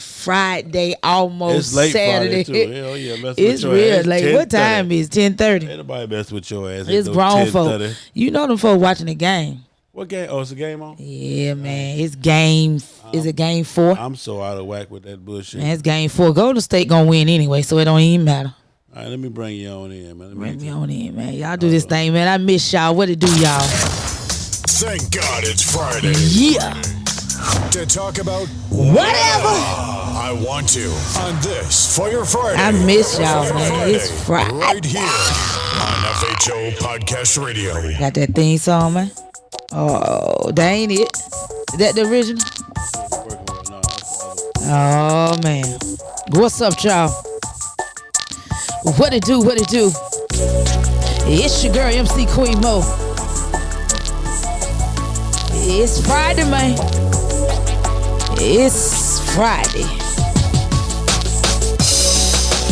Friday, almost it's late Saturday. Friday too. Hell yeah, it's real late. What time is 10:30? Ain't nobody mess with your ass. It's grown folk. You know them folk watching the game. What game? Oh, it's a game on? Yeah, man. It's game. Is it game 4? I'm so out of whack with that bullshit. Man, it's game 4. Golden State gonna win anyway, so it don't even matter. All right, let me bring you on in, man. Bring me on in, man. Y'all do this thing, man. I miss y'all. What it do, y'all? Thank God it's Friday. Yeah. To talk about whatever I want to on this for your Friday. I miss y'all, man. It's Friday. Right here on FHO Podcast Radio. Got that theme song, man? Oh, that ain't it. Is that the original? Oh, man. What's up, y'all? What it do? What it do? It's your girl, MC Queen Mo. It's Friday, man. It's Friday.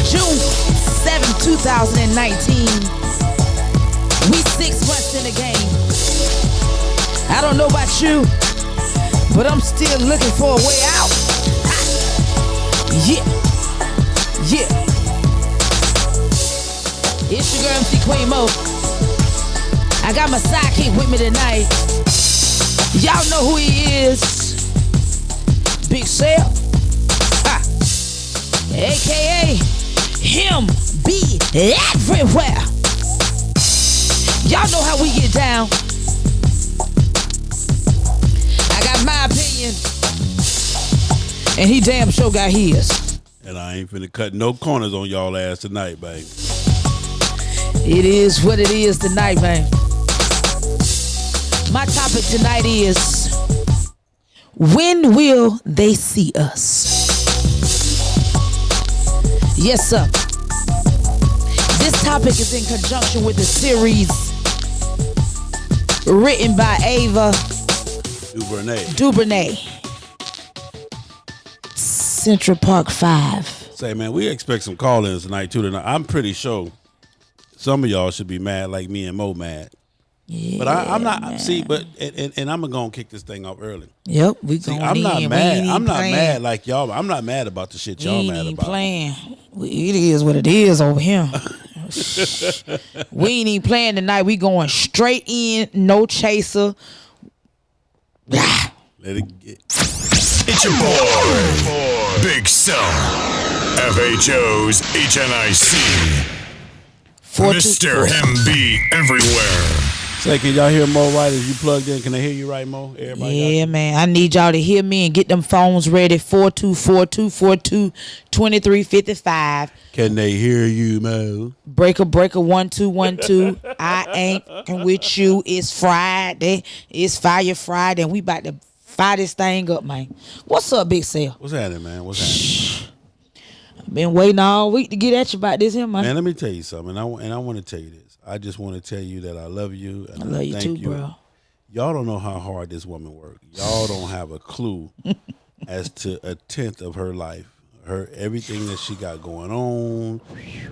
June 7, 2019. We 6 months in the game. I don't know about you, but I'm still looking for a way out. Yeah. Yeah. It's your girl, MC Queen Mo. I got my sidekick with me tonight. Y'all know who he is. Big Sale. A.K.A. him be everywhere. Y'all know how we get down. I got my opinion, and he damn sure got his. And I ain't finna cut no corners on y'all ass tonight, baby. It is what it is tonight, man. My topic tonight is, when will they see us? Yes, sir. This topic is in conjunction with the series written by Ava DuVernay. Central Park 5. Say, man, we expect some call-ins tonight, too. I'm pretty sure some of y'all should be mad like me and Mo mad. Yeah, but I'm not. Man. See, but and I'm gonna kick this thing off early. Yep, we going. I'm not in. mad. I'm not mad like y'all. I'm not mad about the shit y'all mad about. Playing. It is what it is over here. We ain't even playing tonight. We going straight in, no chaser. Let it get. It's your boy, Big Cell, FHO'S HNIC, Mr. MB Everywhere. Say, can y'all hear Mo right as you plugged in? Can they hear you right, Mo? Everybody yeah, man. I need y'all to hear me and get them phones ready. 424-242-2355. Can they hear you, Mo? Breaker 1212. I ain't with you. It's Friday. It's Fire Friday, and we about to fire this thing up, man. What's up, Big Sale? What's happening, man? What's happening? Been waiting all week to get at you about this here, man. Man, let me tell you something, and I want to tell you this. I just want to tell you that I love you. And I love you too, bro. Y'all don't know how hard this woman worked. Y'all don't have a clue as to a tenth of her life. Everything that she got going on.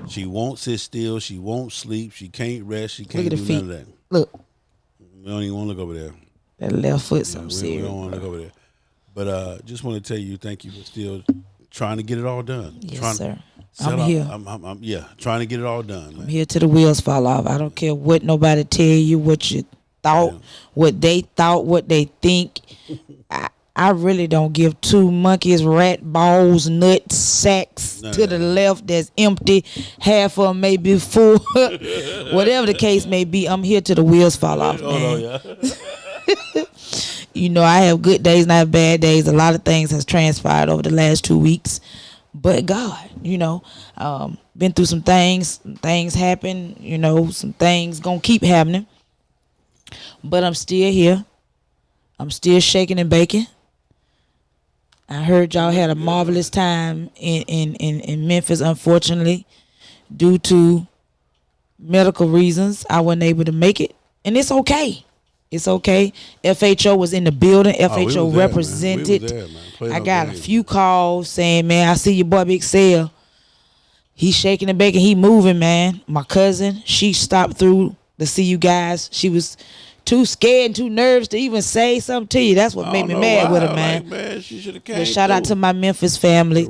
She won't sit still. She won't sleep. She can't rest. She can't do none of that. Look. We don't even want to look over there. That left foot, something serious. We don't want to look over there. But just want to tell you, thank you for still trying to get it all done. Yes, sir. I'm here. I'm trying to get it all done, man. I'm here till the wheels fall off. I don't care what nobody tell you, what you thought, what they thought, what they think. I really don't give two monkeys, rat balls, nuts, sacks to the left that's empty. Half of them may be full. Whatever the case may be, I'm here till the wheels fall off, man. You know, I have good days and I have bad days. A lot of things has transpired over the last 2 weeks. But God, you know, been through some things. Things happen, you know, some things gonna keep happening. But I'm still here. I'm still shaking and baking. I heard y'all had a marvelous time in Memphis, unfortunately. Due to medical reasons, I wasn't able to make it. And it's okay. It's okay. FHO was in the building. FHO represented. I got a few calls saying, man, I see your boy Big Sale. He's shaking and baking. He moving, man. My cousin, she stopped through to see you guys. She was too scared and too nervous to even say something to you. That's what made me mad with her, man. Like, man, she should have came. But shout out to my Memphis family.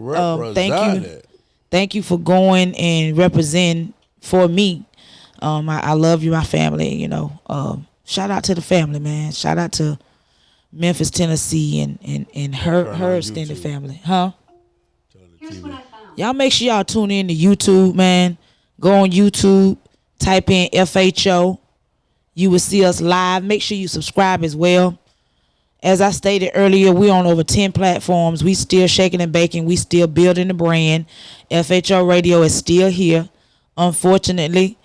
Thank you for going and representing for me. I love you, my family. You know, shout out to the family, man. Shout out to Memphis, Tennessee, and her extended family, huh? Y'all make sure y'all tune in to YouTube, man. Go on YouTube, type in FHO. You will see us live. Make sure you subscribe as well. As I stated earlier, we're on over 10 platforms. We still shaking and baking. We still building the brand. FHO Radio is still here. Unfortunately,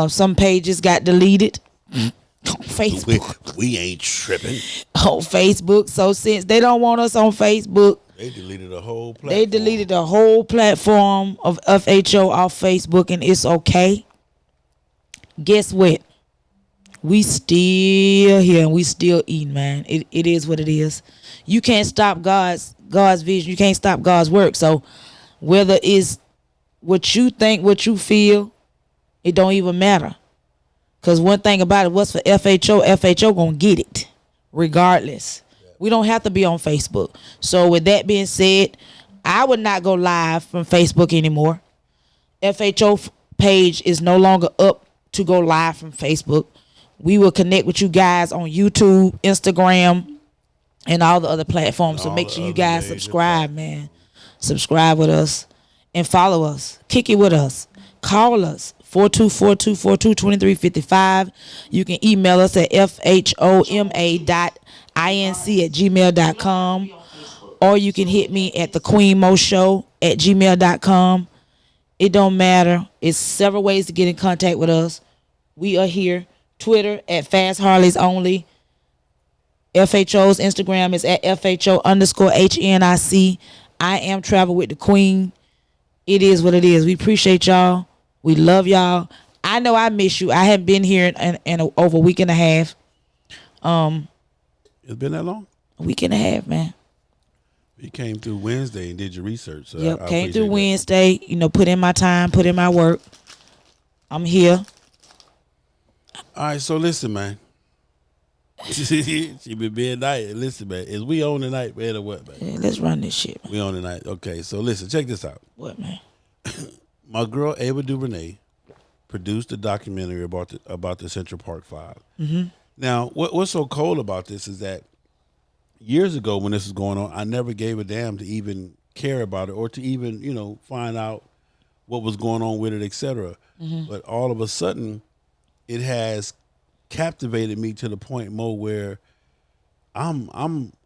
some pages got deleted on Facebook. We ain't tripping. On Facebook. So since they don't want us on Facebook, they deleted the whole platform. They deleted the whole platform of FHO off Facebook, and it's okay. Guess what? We still here and we still eating, man. It is what it is. You can't stop God's vision. You can't stop God's work. So whether it's what you think, what you feel, it don't even matter. Because one thing about it, what's for FHO gonna get it regardless. We don't have to be on Facebook. So with that being said, I would not go live from Facebook anymore. FHO page is no longer up to go live from Facebook. We will connect with you guys on YouTube, Instagram, and all the other platforms. So make sure you guys subscribe, man. Subscribe with us and follow us. Kick it with us. Call us. 424-242-2355. You can email us at fhoma.inc@gmail.com, or you can hit me at thequeenmoshow@gmail.com. It don't matter. It's several ways to get in contact with us. We are here. Twitter at Fast Harleys Only. FHO's Instagram is at FHO_HNIC. I am Travel with the Queen. It is what it is. We appreciate y'all. We love y'all. I know I miss you. I haven't been here in over a week and a half. It's been that long? A week and a half, man. You came through Wednesday and did your research. So yep, came through Wednesday. You know, put in my time, put in my work. I'm here. All right, so listen, man. She been being nice. Listen, man. Is we on tonight, man, or what, man? Yeah, let's run this shit, man. We on tonight. Okay, so listen, check this out. What, man? My girl Ava DuVernay produced a documentary about the Central Park Five. Mm-hmm. Now, what's so cold about this is that years ago when this was going on, I never gave a damn to even care about it or to even, find out what was going on with it, etc. Mm-hmm. But all of a sudden, it has captivated me to the point, Mo, where I'm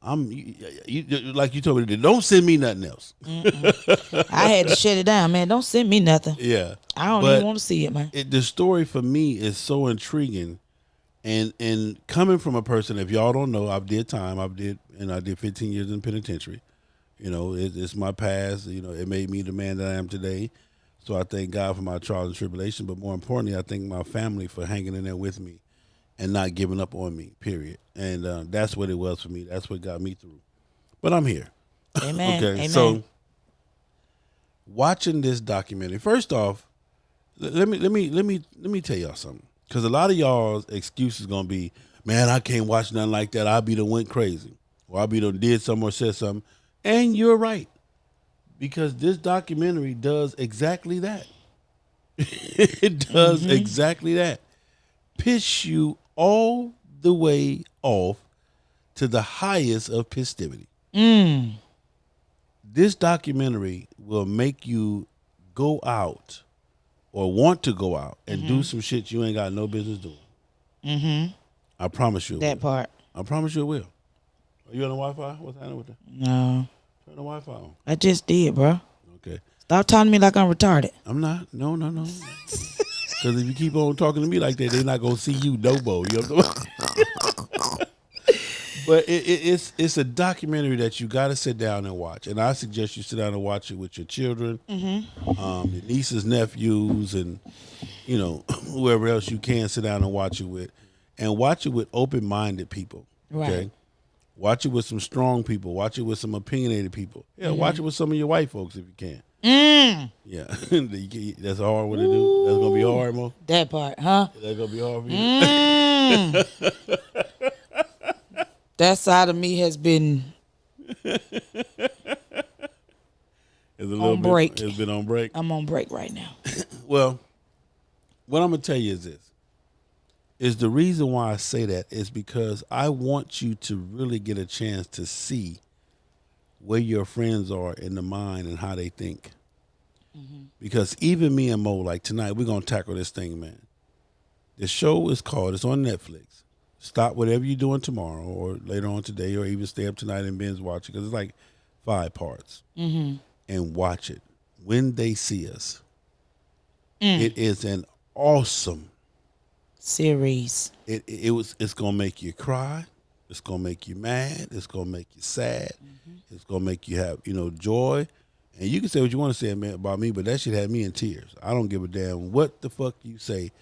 like you told me, don't send me nothing else. I had to shut it down, man. Don't send me nothing. Yeah. I don't even want to see it, man. The story for me is so intriguing. And coming from a person, if y'all don't know, I did 15 years in penitentiary. It's my past. It made me the man that I am today. So I thank God for my trials and tribulations. But more importantly, I thank my family for hanging in there with me and not giving up on me, period. And that's what it was for me. That's what got me through. But I'm here. Amen. Okay, Amen. so watching this documentary, first off, let me tell y'all something. Because a lot of y'all's excuse is going to be, man, I can't watch nothing like that. I'll be done went crazy. Or I'll be done did something or said something. And you're right. Because this documentary does exactly that. It does exactly that. Piss you all the way off to the highest of festivity. This documentary will make you go out or want to go out and do some shit you ain't got no business doing. I promise you it That will. part. I promise you it will. Are you on the Wi-Fi? What's happening with that? No. Turn the Wi-Fi on. I just did, bro. Okay. Stop talking to me like I'm retarded. I'm not. No. Because if you keep on talking to me like that, they're not going to see you no more. You know what I'm saying? But it's a documentary that you got to sit down and watch. And I suggest you sit down and watch it with your children, your nieces, nephews, and, whoever else you can sit down and watch it with. And watch it with open-minded people. Okay? Right. Watch it with some strong people. Watch it with some opinionated people. Yeah, watch it with some of your white folks if you can. Yeah, that's hard. What to do? That's gonna be hard, Mo. That part, huh? That's gonna be hard for you. That side of me has been It's a little on break. It's been on break. I'm on break right now. Well, what I'm gonna tell you is this: is the reason why I say that is because I want you to really get a chance to see where your friends are in the mind and how they think. Because even me and Mo, like tonight, we're gonna tackle this thing, man. The show is called. It's on Netflix. Stop whatever you're doing tomorrow or later on today, or even stay up tonight and binge watch it because it's like 5 parts. And watch it. When They See Us. It is an awesome series. It's gonna make you cry. It's gonna make you mad. It's gonna make you sad. It's gonna make you have joy. And you can say what you want to say about me, but that shit had me in tears. I don't give a damn what the fuck you say.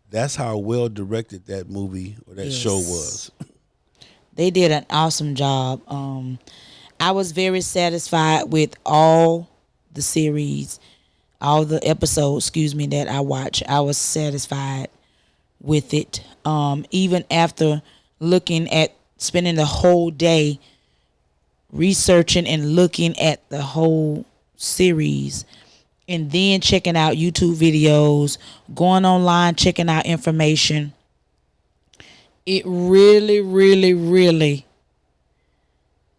That's how well directed that movie or that show was. They did an awesome job. I was very satisfied with all the series, all the episodes, that I watched. I was satisfied with it. Even after spending the whole day researching and looking at the whole series and then checking out YouTube videos, going online, checking out information. It really, really, really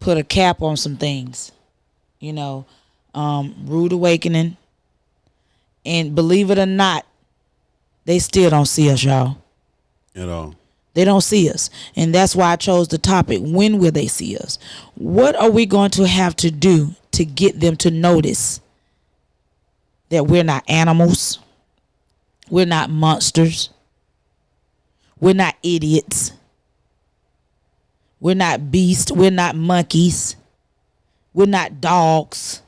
put a cap on some things. Rude awakening. And believe it or not, they still don't see us, y'all. At all. They don't see us. And that's why I chose the topic. When will they see us? What are we going to have to do to get them to notice that we're not animals? We're not monsters. We're not idiots. We're not beasts. We're not monkeys. We're not dogs.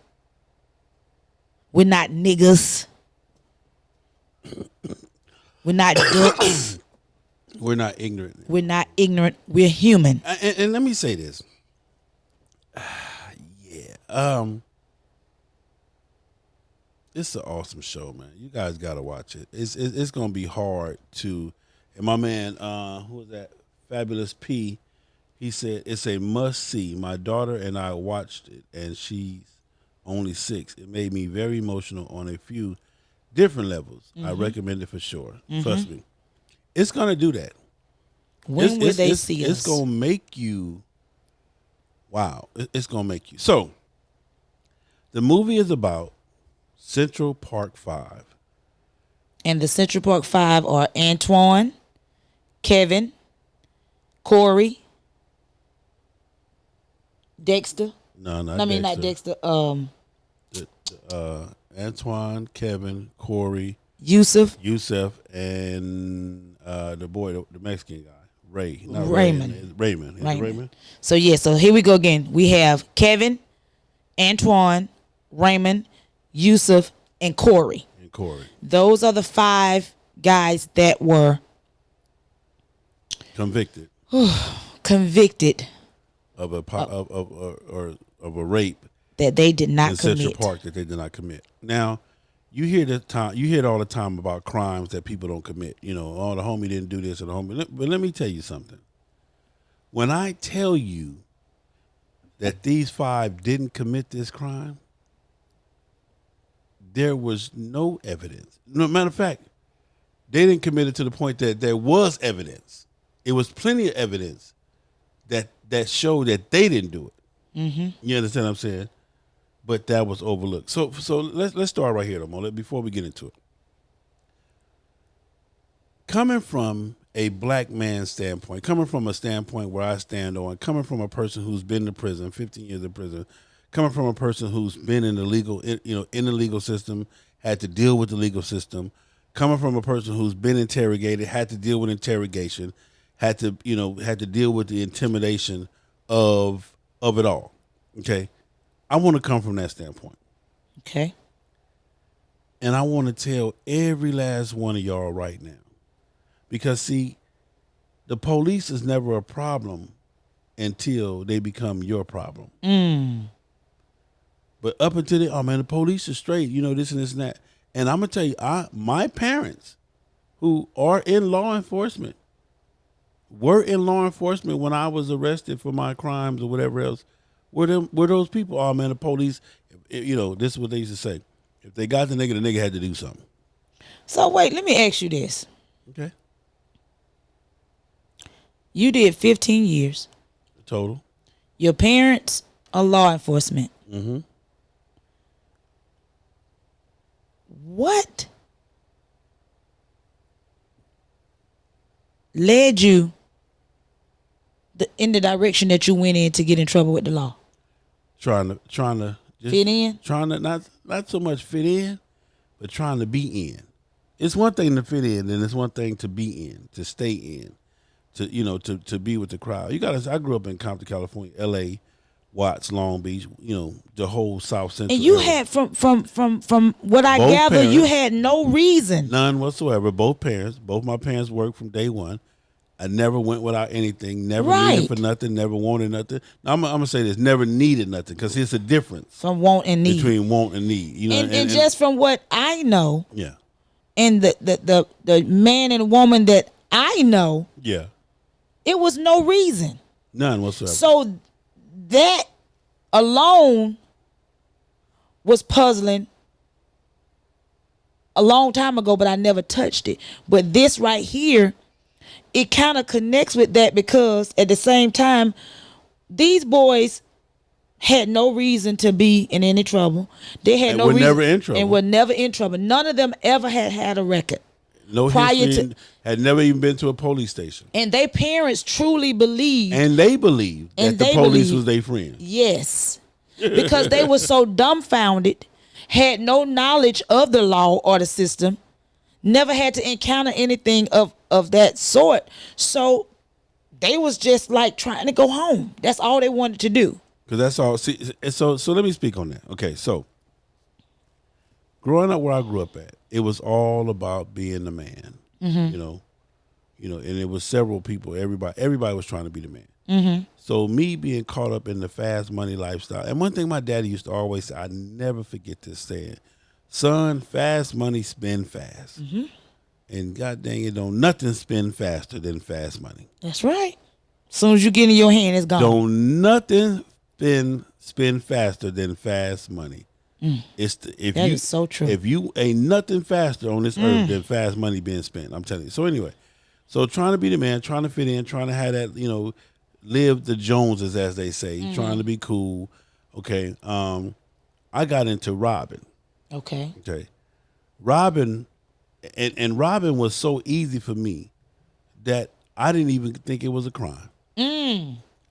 We're not niggas. We're not ducks. We're not ignorant. We're not ignorant. We're human. And let me say this. It's an awesome show, man. You guys got to watch it. It's going to be hard to. And my man, who was that? Fabulous P. He said it's a must see. My daughter and I watched it, and she's only 6. It made me very emotional on a few different levels. I recommend it for sure. Trust me. It's going to do that. When will they see us? It's going to make you, wow, it's going to make you. So, the movie is about Central Park 5. And the Central Park 5 are Antoine, Kevin, Corey, Dexter. No, not I mean, not Dexter. Antoine, Kevin, Corey, Yusuf, and the boy, the Mexican guy, Raymond. Raymond. Raymond. So here we go again. We have Kevin, Antoine, Raymond, Yusuf, and Corey. Those are the 5 guys that were convicted of a rape that they did not in commit. Central Park that they did not commit. Now, you hear it all the time about crimes that people don't commit. The homie didn't do this, or the homie. But let me tell you something. When I tell you that these 5 didn't commit this crime, there was no evidence. No matter of fact, they didn't commit it to the point that there was evidence. It was plenty of evidence that showed that they didn't do it. Mm-hmm. You understand what I'm saying? But that was overlooked. So let's start right here, though, before we get into it. Coming from a black man's standpoint, coming from a standpoint where I stand on, coming from a person who's been to prison, 15 years in prison, coming from a person who's been in the legal system, had to deal with the legal system, coming from a person who's been interrogated, had to deal with interrogation, had to deal with the intimidation of it all. Okay, I want to come from that standpoint. Okay, and I want to tell every last one of y'all right now, because see, the police is never a problem until they become your problem. But up until the police are straight, this and this and that. And I'm gonna tell you, my parents, who are in law enforcement, were in law enforcement when I was arrested for my crimes or whatever else. Were those people? Oh man, the police. This is what they used to say. If they got the nigga had to do something. So wait, let me ask you this. Okay. You did 15 years. Total. Your parents are law enforcement. Mm-hmm. What led you in the direction that you went in to get in trouble with the law? Trying to just fit in? Trying to not so much fit in, but trying to be in. It's one thing to fit in, and it's one thing to be in, to stay in, to be with the crowd. I grew up in Compton, California, L.A., Watts, Long Beach, the whole South Central. And you area. had from what I Both gather, parents, you had no reason. None whatsoever. Both my parents worked from day one. I never went without anything. Never needed for nothing. Never wanted nothing. Now, I'm gonna say this: never needed nothing, because it's a difference from want and need. Between want and need. And just from what I know. Yeah. And the man and woman that I know. Yeah. It was no reason. None whatsoever. So that alone was puzzling a long time ago, but I never touched it. But this right here, it kind of connects with that, because at the same time, these boys had no reason to be in any trouble. They had no reason. Never in trouble. And were never in trouble. None of them ever had a record. No history, had never even been to a police station. And their parents truly believed. And they believed that the police was their friend. Yes. Because they were so dumbfounded, had no knowledge of the law or the system, never had to encounter anything of that sort. So they was just like trying to go home. That's all they wanted to do. Because that's all. See, so let me speak on that. Okay, so growing up where I grew up at, it was all about being the man. Mm-hmm. And it was several people. Everybody was trying to be the man. Mm-hmm. So me being caught up in the fast money lifestyle, and one thing my daddy used to always say, I never forget this saying, son, fast money spend fast. Mm-hmm. And god dang it, don't nothing spend faster than fast money. That's right. As soon as you get in your hand, it's gone. Don't nothing spend faster than fast money. That is so true. If you ain't nothing faster on this earth than fast money being spent, I'm telling you. So anyway, trying to be the man, trying to fit in, trying to have that, live the Joneses, as they say, trying to be cool. Okay. I got into robbing. Okay. Robbing, and robbing was so easy for me that I didn't even think it was a crime.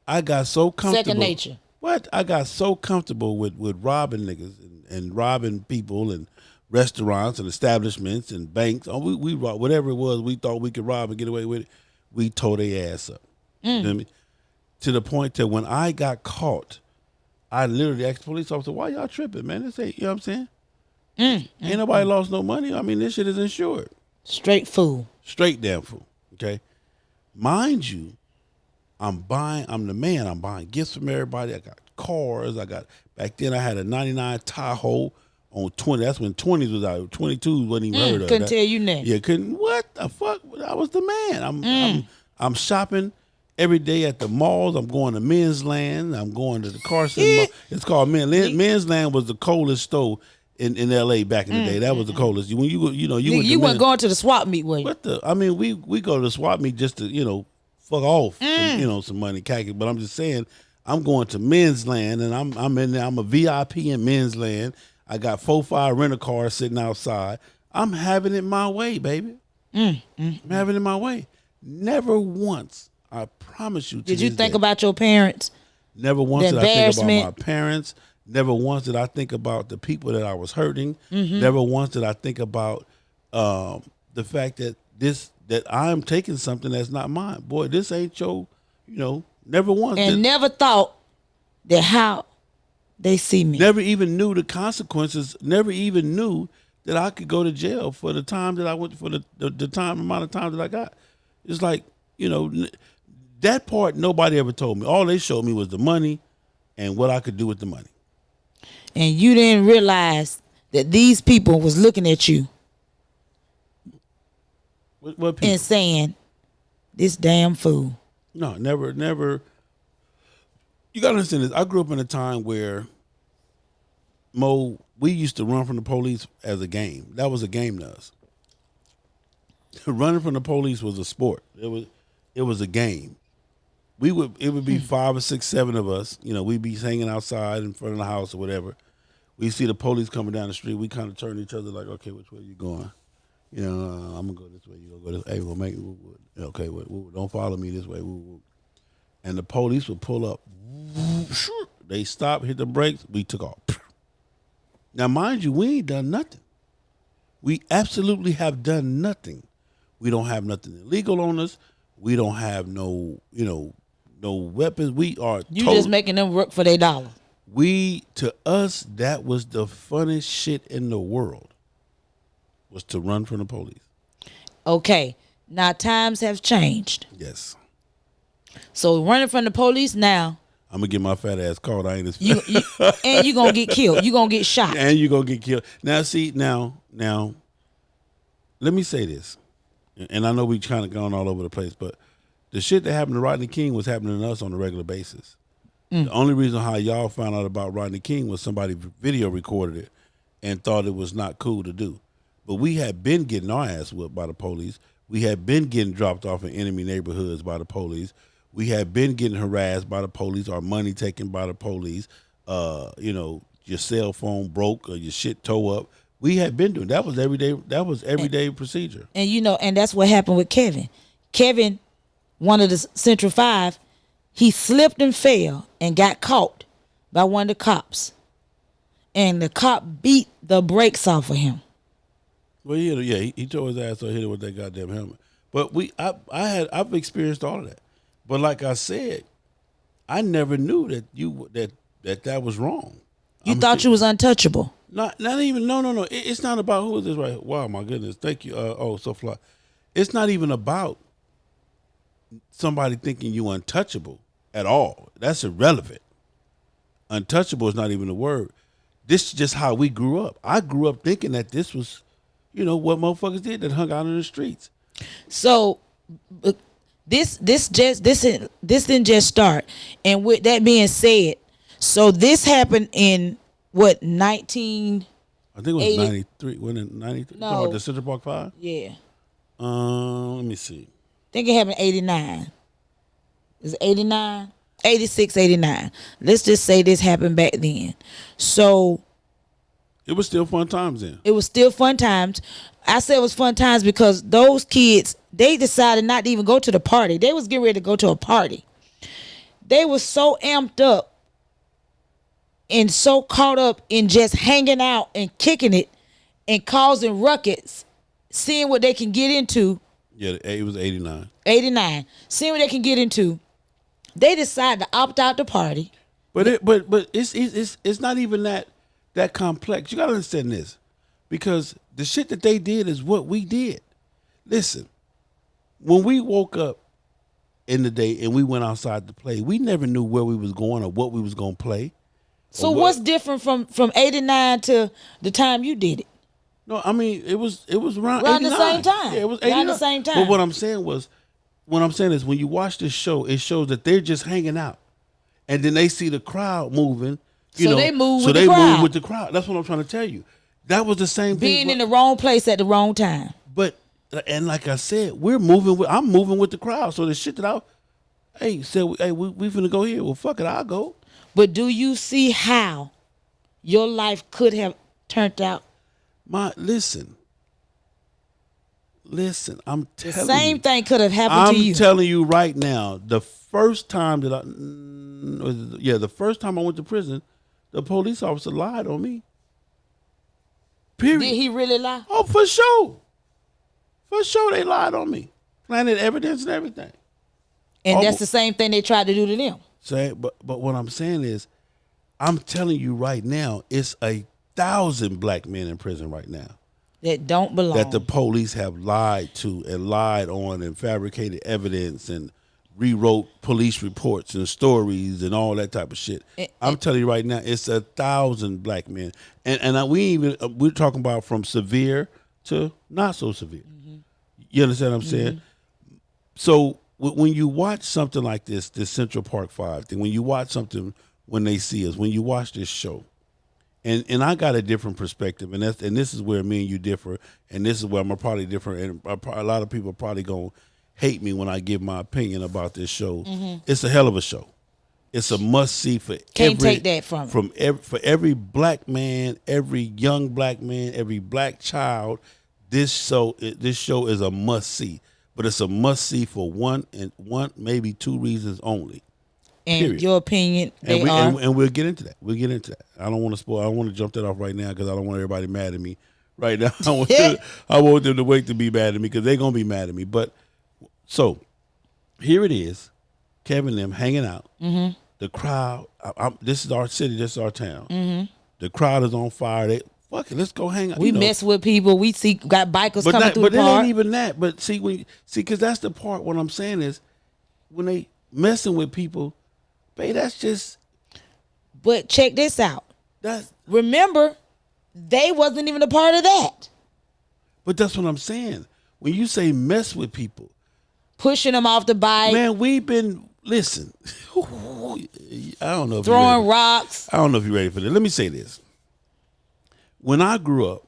I got so comfortable. Second nature. What? I got so comfortable with robbing niggas and robbing people and restaurants and establishments and banks. We robbed whatever it was we thought we could rob and get away with it. We tore their ass up. You know what I mean? To the point that when I got caught, I literally asked the police officer, "Why y'all tripping, man? This ain't, you know what I'm saying? Ain't nobody lost no money. I mean, this shit is insured." Straight fool. Straight damn fool. Okay. Mind you, I'm the man. I'm buying gifts from everybody. I got cars. Back then I had a 99 Tahoe on 20. That's when 20s was out. 22s wasn't even heard of. Couldn't tell you nothing. Yeah, couldn't. What the fuck? I was the man. I'm shopping every day at the malls. I'm going to Men's Land. I'm going to the Carson Mall. It's called Men's Land was the coldest store in LA back in the day. That was the coldest. When you weren't going to the swap meet, were you? What the? I mean, we go to the swap meet just to fuck off, some money, khaki. But I'm just saying, I'm going to Men's Land, and I'm in there. I'm a VIP in Men's Land. I got 4-5 rental cars sitting outside. I'm having it my way, baby. I'm having it my way. Never once, I promise you. Did you think about your parents? Never once did I think about my parents. Never once did I think about the people that I was hurting. Never once did I think about the fact that that I'm taking something that's not mine. Boy, this ain't your, never once. And never thought that how they see me. Never even knew the consequences. Never even knew that I could go to jail for the time that I went, for the amount of time that I got. It's like, that part nobody ever told me. All they showed me was the money and what I could do with the money. and you didn't realize that these people was looking at you What people? and saying, "This damn fool." No, never. You gotta understand this. I grew up in a time where we used to run from the police as a game. That was a game to us. Running from the police was a sport. It was a game. It would be 5 or 6, 7 of us. You know, we'd be hanging outside in front of the house or whatever. We see the police coming down the street. We kind of turn to each other like, okay, which way you going? You know, I'm gonna go this way. You gonna go this way. Hey, we'll make okay. Don't follow me this way. And the police would pull up. They stopped, hit the brakes. We took off. Now, mind you, we ain't done nothing. We absolutely have done nothing. We don't have nothing illegal on us. We don't have no weapons. We are. You just making them work for their dollar. To us, that was the funnest shit in the world. Was to run from the police. Okay, now times have changed. Yes. So running from the police now. I'm gonna get my fat ass caught. I ain't as and you gonna get killed. You gonna get shot. And you gonna get killed. Now, see, now, let me say this, and I know we kind of gone all over the place, but the shit that happened to Rodney King was happening to us on a regular basis. The only reason how y'all found out about Rodney King was somebody video recorded it and thought it was not cool to do. But we had been getting our ass whipped by the police. We had been getting dropped off in enemy neighborhoods by the police. We had been getting harassed by the police, our money taken by the police, your cell phone broke or your shit tore up. We had been doing that was everyday procedure. And that's what happened with Kevin. Kevin, one of the Central 5, he slipped and fell and got caught by one of the cops. And the cop beat the brakes off of him. Well, he tore his ass or hit it with that goddamn helmet. But I've experienced all of that. But like I said, I never knew that that was wrong. You thought you was untouchable. Not even no. It's not about who is this right. Wow, my goodness, thank you. So fly. It's not even about somebody thinking you untouchable at all. That's irrelevant. Untouchable is not even a word. This is just how we grew up. I grew up thinking that this was, what motherfuckers did that hung out in the streets. So this didn't just start. And with that being said, so this happened in what, 19? I think it was 93. When in 93? No. The Central Park 5? Yeah. Let me see. I think it happened in 89. Is it 89? 86, 89. Let's just say this happened back then. So it was still fun times then. It was still fun times. I said it was fun times because those kids, they decided not to even go to the party. They was getting ready to go to a party. They was so amped up and so caught up in just hanging out and kicking it and causing ruckus, seeing what they can get into. Yeah, it was 89. 89. Seeing what they can get into. They decided to opt out the party. But it's not even that complex. You gotta understand this. Because the shit that they did is what we did. Listen, when we woke up in the day and we went outside to play, we never knew where we was going or what we was gonna play. So what's different from 89 to the time you did it? No, I mean it was around the 89. same time. Yeah, it was 89. Around the same time. But what I'm saying is when you watch this show, it shows that they're just hanging out, and then they see the crowd moving. They move with the crowd. That's what I'm trying to tell you. That was the same thing. Being in the wrong place at the wrong time. But and like I said, I'm moving with the crowd. So the shit that we finna go here. Well, fuck it, I'll go. But do you see how your life could have turned out? Listen, I'm telling you. The same thing could have happened to you. I'm telling you right now, the first time I went to prison, the police officer lied on me. Period. Did he really lie? Oh, for sure. For sure they lied on me. Planted evidence and everything. And that's the same thing they tried to do to them. But what I'm saying is, I'm telling you right now, it's 1,000 black men in prison right now. That don't belong. That the police have lied to and lied on and fabricated evidence and rewrote police reports and stories and all that type of shit. I'm telling you right now, it's 1,000 black men, and we're talking about from severe to not so severe. Mm-hmm. You understand what I'm saying? So when you watch something like this Central Park 5 thing, when you watch something, when they see us, when you watch this show, and I got a different perspective, and this is where me and you differ, and this is where I'm probably different, and a lot of people are probably gonna hate me when I give my opinion about this show. Mm-hmm. It's a hell of a show. It's a must see for take that for every black man, every young black man, every black child. This show is a must see, but it's a must see for one maybe two reasons only. In your opinion, and we'll get into that. I don't want to spoil. I don't want to jump that off right now because I don't want everybody mad at me right now. I want them to wait to be mad at me because they're gonna be mad at me. But so here it is, Kevin and them hanging out. Mm-hmm. The crowd. This is our city. This is our town. Mm-hmm. The crowd is on fire. They fuck it. Let's go hang out. We mess with people. We see got bikers coming through the park. But it ain't even that. But because that's the part. What I'm saying is when they messing with people. Babe, that's just. But check this out. Remember, they wasn't even a part of that. But that's what I'm saying. When you say mess with people, pushing them off the bike, man, we've been listen. I don't know. Throwing rocks. I don't know if you're ready for this. Let me say this. When I grew up,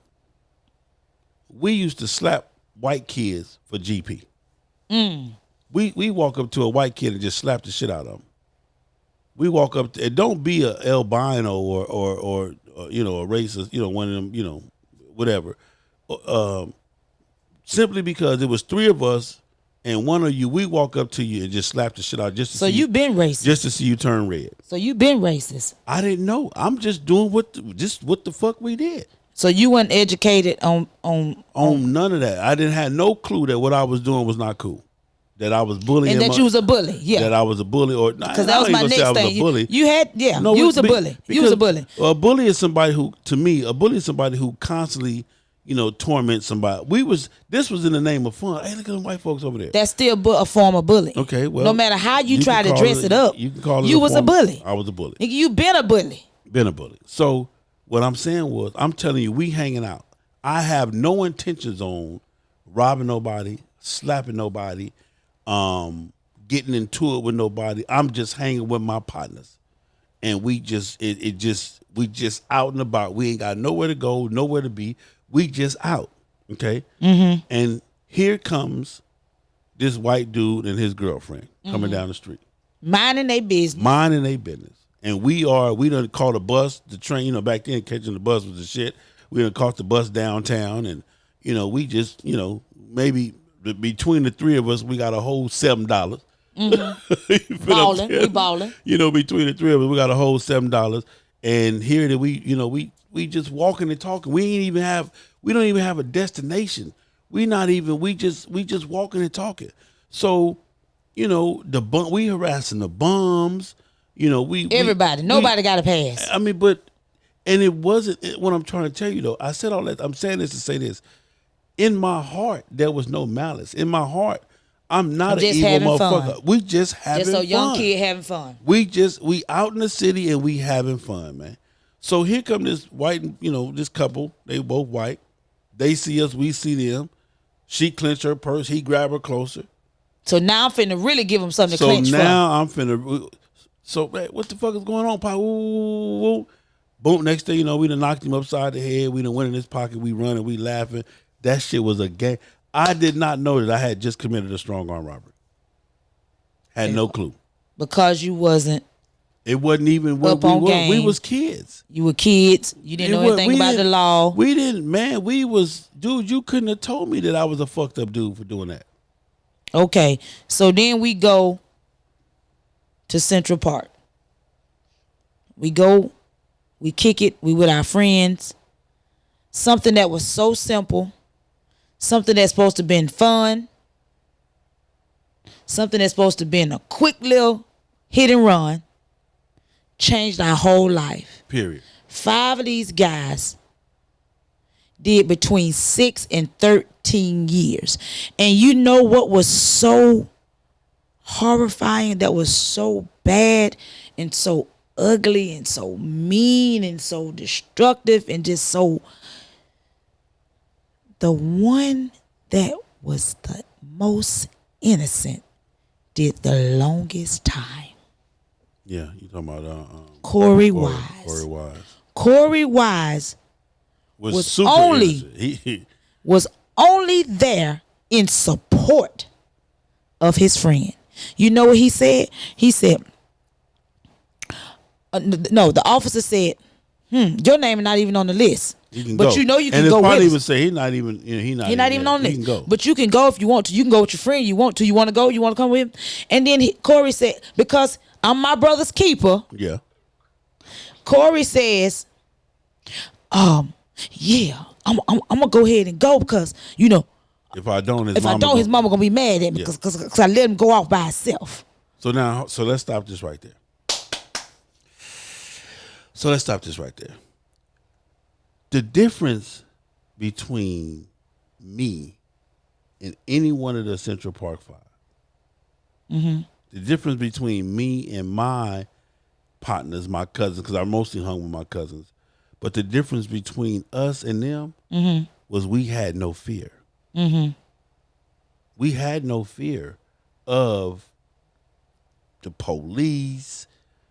we used to slap white kids for GP. We walk up to a white kid and just slap the shit out of him. We walk up to, don't be a albino or a racist, one of them, whatever. Simply because it was three of us and one of you, we walk up to you and just slap the shit out just to so you've been racist. Just to see you turn red. So you've been racist. I didn't know. I'm just doing what the fuck we did. So you weren't educated on none of that. I didn't have no clue that what I was doing was not cool. That I was bullying. And that you was a bully, yeah. That I was a bully, or because that was my next thing. You was a bully. You was a bully. A bully is somebody who, to me, a bully is somebody who constantly, torments somebody. This was in the name of fun. Hey, look at them white folks over there. That's still a form of bullying. Okay, well, no matter how you try to dress it up, you can call it. You was a bully. I was a bully. Nigga, you been a bully. Been a bully. So what I'm saying was, I'm telling you, we hanging out. I have no intentions on robbing nobody, slapping nobody. Getting into it with nobody. I'm just hanging with my partners, and we just out and about. We ain't got nowhere to go, nowhere to be. We just out, okay. Mm-hmm. And here comes this white dude and his girlfriend coming down the street, minding their business. And we done caught a bus, the train. Back then catching the bus was the shit. We done caught the bus downtown, and we just maybe. Between the three of us, we got a whole $7. Mm-hmm. We balling. Between the three of us, we got a whole $7. And here that we just walking and talking. We don't even have a destination. We just walking and talking. So, we harassing the bums. Everybody, nobody got a pass. I mean, and it wasn't what I'm trying to tell you though. I said all that. I'm saying this to say this. In my heart, there was no malice. In my heart, I'm not an evil motherfucker. We just having fun. Just a young kid having fun. We out in the city and we having fun, man. So here come this white, this couple. They both white. They see us, we see them. She clenched her purse. He grabbed her closer. So now I'm finna really give him something to clench for. So now I'm finna. So man, what the fuck is going on, Pop? Ooh. Boom. Next thing you know, we done knocked him upside the head. We done went in his pocket. We running. We laughing. That shit was a game. I did not know that I had just committed a strong arm robbery. Had no clue. Because you wasn't. It wasn't even what we was kids. You were kids. You didn't know anything about the law. We didn't, man. Dude, you couldn't have told me that I was a fucked up dude for doing that. Okay. So then we go to Central Park. We kick it. We with our friends. Something that was so simple. Something that's supposed to have been fun. Something that's supposed to have been a quick little hit and run. Changed our whole life. Period. 5 of these guys did between 6 and 13 years. And you know what was so horrifying, that was so bad and so ugly and so mean and so destructive and just so, the one that was the most innocent did the longest time. Yeah, you talking about Corey Wise. Corey Wise. Corey Wise was super only innocent. was only there in support of his friend. You know what he said? He said, no, the officer said, your name is not even on the list. You can but go. you know you can and go with probably us. even say he's not even on He this. can go. But you can go if you want to. You can go with your friend. You want to. You want to go? You want to come with him? And then Corey said, because I'm my brother's keeper. Yeah. Corey says, yeah, I'm gonna go ahead and go because If I don't, his mama gonna be mad at me because I let him go off by himself. So let's stop this right there. The difference between me and any one of the Central Park Five, the difference between me and my partners, my cousins, because I mostly hung with my cousins, but the difference between us and them was we had no fear. We had no fear of the police.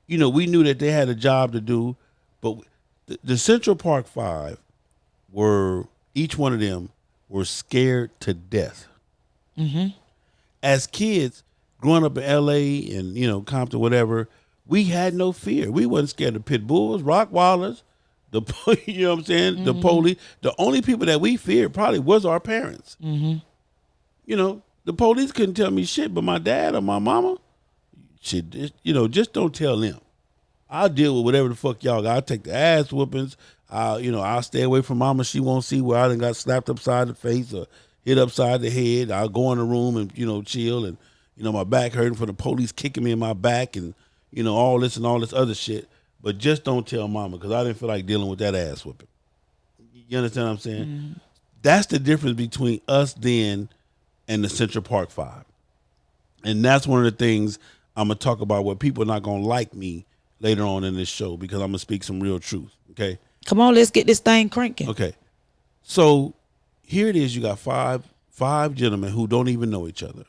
We knew that they had a job to do, but the Central Park Five each one of them were scared to death. As kids, growing up in L.A. and, Compton, whatever, we had no fear. We wasn't scared of pit bulls, Rockwallers, the police. The only people that we feared probably was our parents. The police couldn't tell me shit, but my dad or my mama, shit, just don't tell them. I'll deal with whatever the fuck y'all got. I'll take the ass whoopings. I'll stay away from mama. She won't see where I done got slapped upside the face or hit upside the head. I'll go in the room and, chill and, my back hurting for the police kicking me in my back and, all this and all this other shit. But just don't tell mama because I didn't feel like dealing with that ass whooping. You understand what I'm saying? That's the difference between us then and the Central Park Five. And that's one of the things I'm going to talk about where people are not going to like me later on in this show because I'm going to speak some real truth, okay? Come on, let's get this thing cranking. Okay. So here it is. You got five gentlemen who don't even know each other.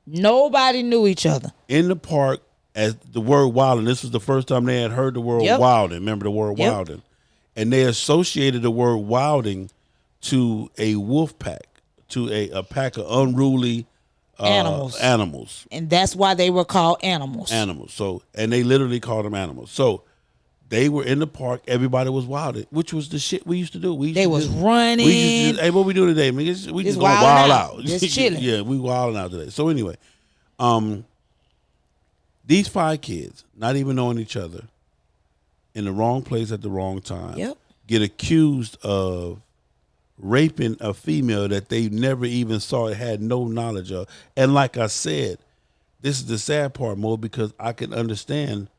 Nobody knew each other. In the park as the word wilding. This was the first time they had heard the word wilding. Remember the word wilding? And they associated the word wilding to a wolf pack, to a pack of unruly animals. And that's why they were called animals. So, and they literally called them animals. So they were in the park. Everybody was wilding, which was the shit we used to do. They was running. Hey, what we do today? Man, we just gonna wild out. Just chilling. Yeah, we wilding out today. So anyway, these 5 kids, not even knowing each other, in the wrong place at the wrong time, get accused of raping a female that they never even saw, had no knowledge of. And like I said, this is the sad part, Mo, because I can understand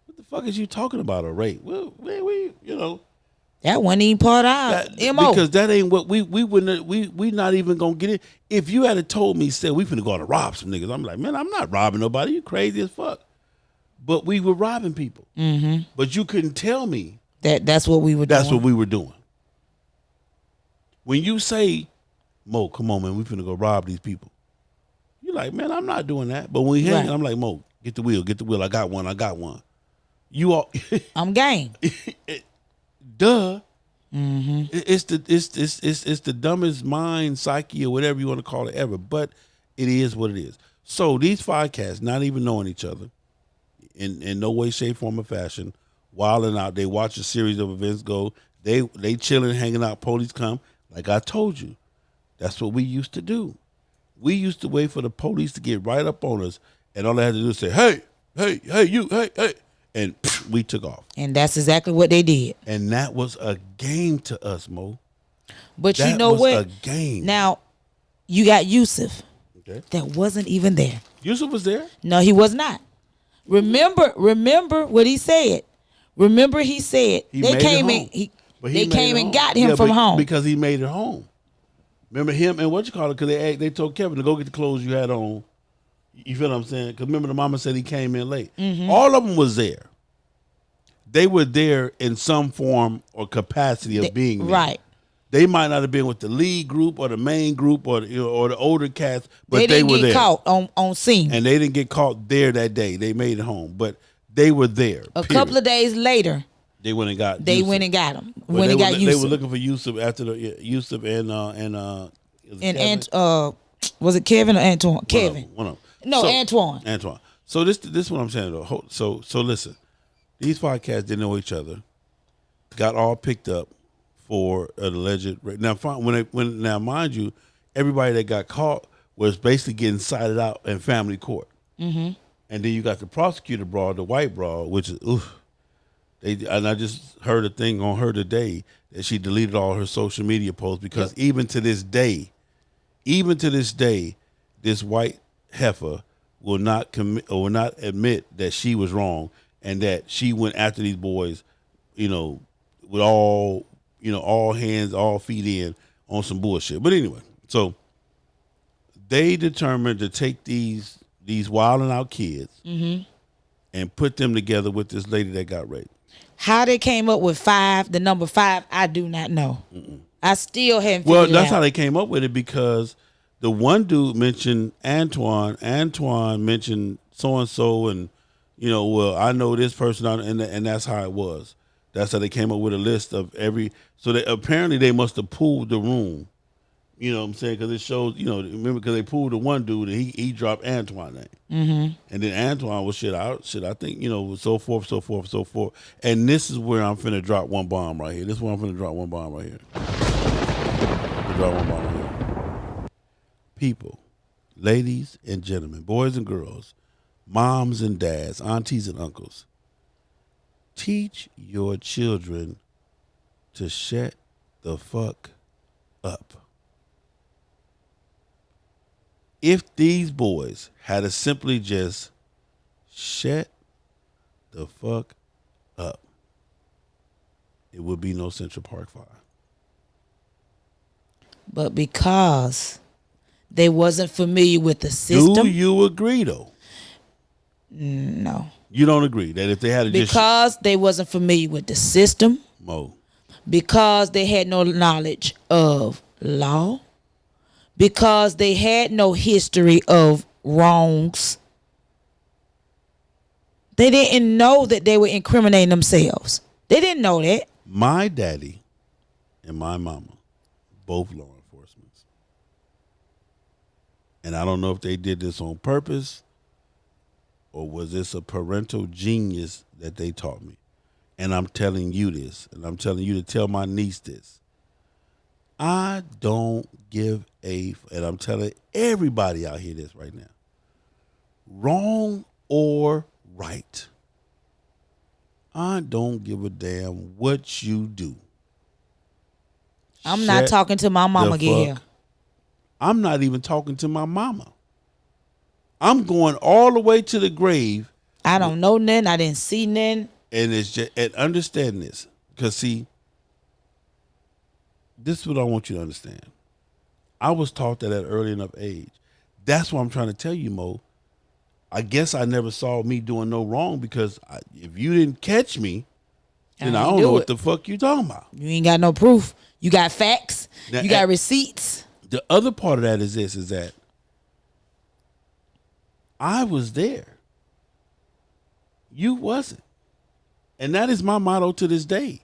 what the fuck is you talking about, a rape? Well, we that wasn't even part of our MO. Because that ain't what we wouldn't we not even gonna get it. If you had told me, said we finna go out to rob some niggas, I'm like, man, I'm not robbing nobody. You crazy as fuck. But we were robbing people. But you couldn't tell me that's what we were doing. That's what we were doing. When you say, Mo, come on, man, we finna go rob these people. You're like, man, I'm not doing that. But when you hang, I'm like, Mo, get the wheel. I got one. You all, I'm game. Duh. It's the dumbest mind, psyche, or whatever you want to call it ever. But it is what it is. So these 5 cats, not even knowing each other, in no way, shape, form, or fashion, wilding out. They watch a series of events go. They chilling, hanging out. Police come. Like I told you, that's what we used to do. We used to wait for the police to get right up on us, and all they had to do is say, hey, you, hey, and we took off. And that's exactly what they did. And that was a game to us, Mo. But you know what? That was a game. Now, you got Yusuf. Okay. That wasn't even there. Yusuf was there? No, he was not. Remember what he said. Remember he said they came and got him from home because he made it home. Remember him and because they told Kevin to go get the clothes you had on. You feel what I'm saying? Because remember the mama said he came in late. All of them was there. They were there in some form or capacity of being there. Right. They might not have been with the lead group or the main group or or the older cats, but they were there. They didn't get caught on scene. And they didn't get caught there that day. They made it home, but they were there. A couple of days later, they went and got. They Yusuf. went and got him. They were looking for Yusuf after the Yusuf was it Kevin or Antoine? Kevin. One of them. No, Antoine. Antoine. So this is what I'm saying though. So listen, these podcasts didn't know each other, got all picked up for an alleged rape. Now, now mind you, everybody that got caught was basically getting cited out in family court. Mm-hmm. And then you got the prosecutor broad, the white broad, which is and I just heard a thing on her today that she deleted all her social media posts because even to this day, this white heifer will not commit or will not admit that she was wrong and that she went after these boys, with all hands, all feet in on some bullshit. But anyway, so they determined to take these wilding out kids and put them together with this lady that got raped. How they came up with the number 5, I do not know. I still haven't figured it out. Well, that's how they came up with it because the one dude mentioned Antoine mentioned so-and-so and, I know this person and that's how it was. That's how they came up with a list of so apparently they must have pooled the room. You know what I'm saying? Because it shows, remember, because they pulled the one dude and he dropped Antoine's name. Mm-hmm. And then Antoine was I think, so forth. And this is where I'm finna drop one bomb right here. This is where I'm finna drop one bomb right here. People, ladies and gentlemen, boys and girls, moms and dads, aunties and uncles, teach your children to shut the fuck up. If these boys had simply just shut the fuck up, it would be no Central Park 5. But because they wasn't familiar with the system. Do you agree though? No. You don't agree that if they had because they wasn't familiar with the system. Because they had no knowledge of law. Because they had no history of wrongs. They didn't know that they were incriminating themselves. They didn't know that. My daddy and my mama, both law enforcement. And I don't know if they did this on purpose or was this a parental genius that they taught me. And I'm telling you this, and I'm telling you to tell my niece this. I don't give and I'm telling everybody out here this right now. Wrong or right. I don't give a damn what you do. I'm not talking to my mama, Gail. I'm not even talking to my mama. I'm going all the way to the grave. I don't know nothing. I didn't see nothing. And it's just, and understand this. Because see, this is what I want you to understand. I was taught that at an early enough age. That's what I'm trying to tell you, Mo. I guess I never saw me doing no wrong because if you didn't catch me, then I don't know what the fuck you talking about. You ain't got no proof. You got facts. Now, you got receipts. The other part of that is that I was there. You wasn't. And that is my motto to this day.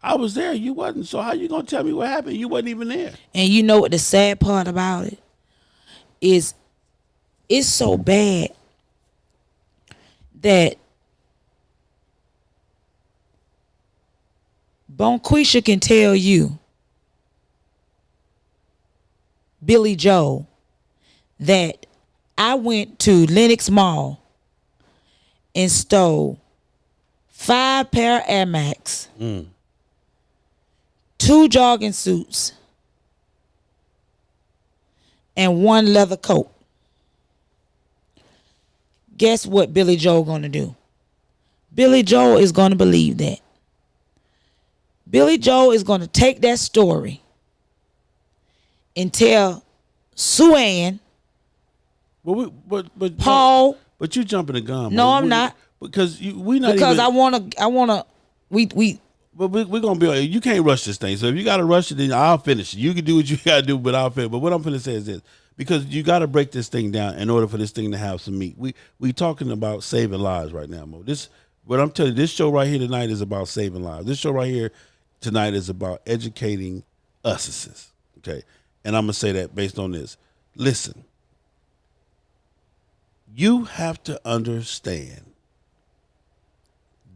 I was there, you wasn't. So how you gonna tell me what happened? You wasn't even there. And you know what the sad part about it is? It's so bad that Bonquisha can tell you, Billy Joe, that I went to Lenox Mall and stole 5 pair of Air Max, 2 jogging suits, and 1 leather coat. Guess what Billy Joe gonna do? Billy Joe is gonna believe that. Billy Joe is gonna take that story and tell Sue Ann But Paul. But you jumping the gun. No, Mo. I'm not. Because we not Because even. I wanna. We. But we're gonna be. You can't rush this thing. So if you gotta rush it, then I'll finish it. You can do what you gotta do, but I'll finish. But what I'm gonna say is this: because you gotta break this thing down in order for this thing to have some meat. We talking about saving lives right now, Mo. What I'm telling you, this show right here tonight is about saving lives. This show right here tonight is about educating us. Okay, and I'm gonna say that based on this. Listen, you have to understand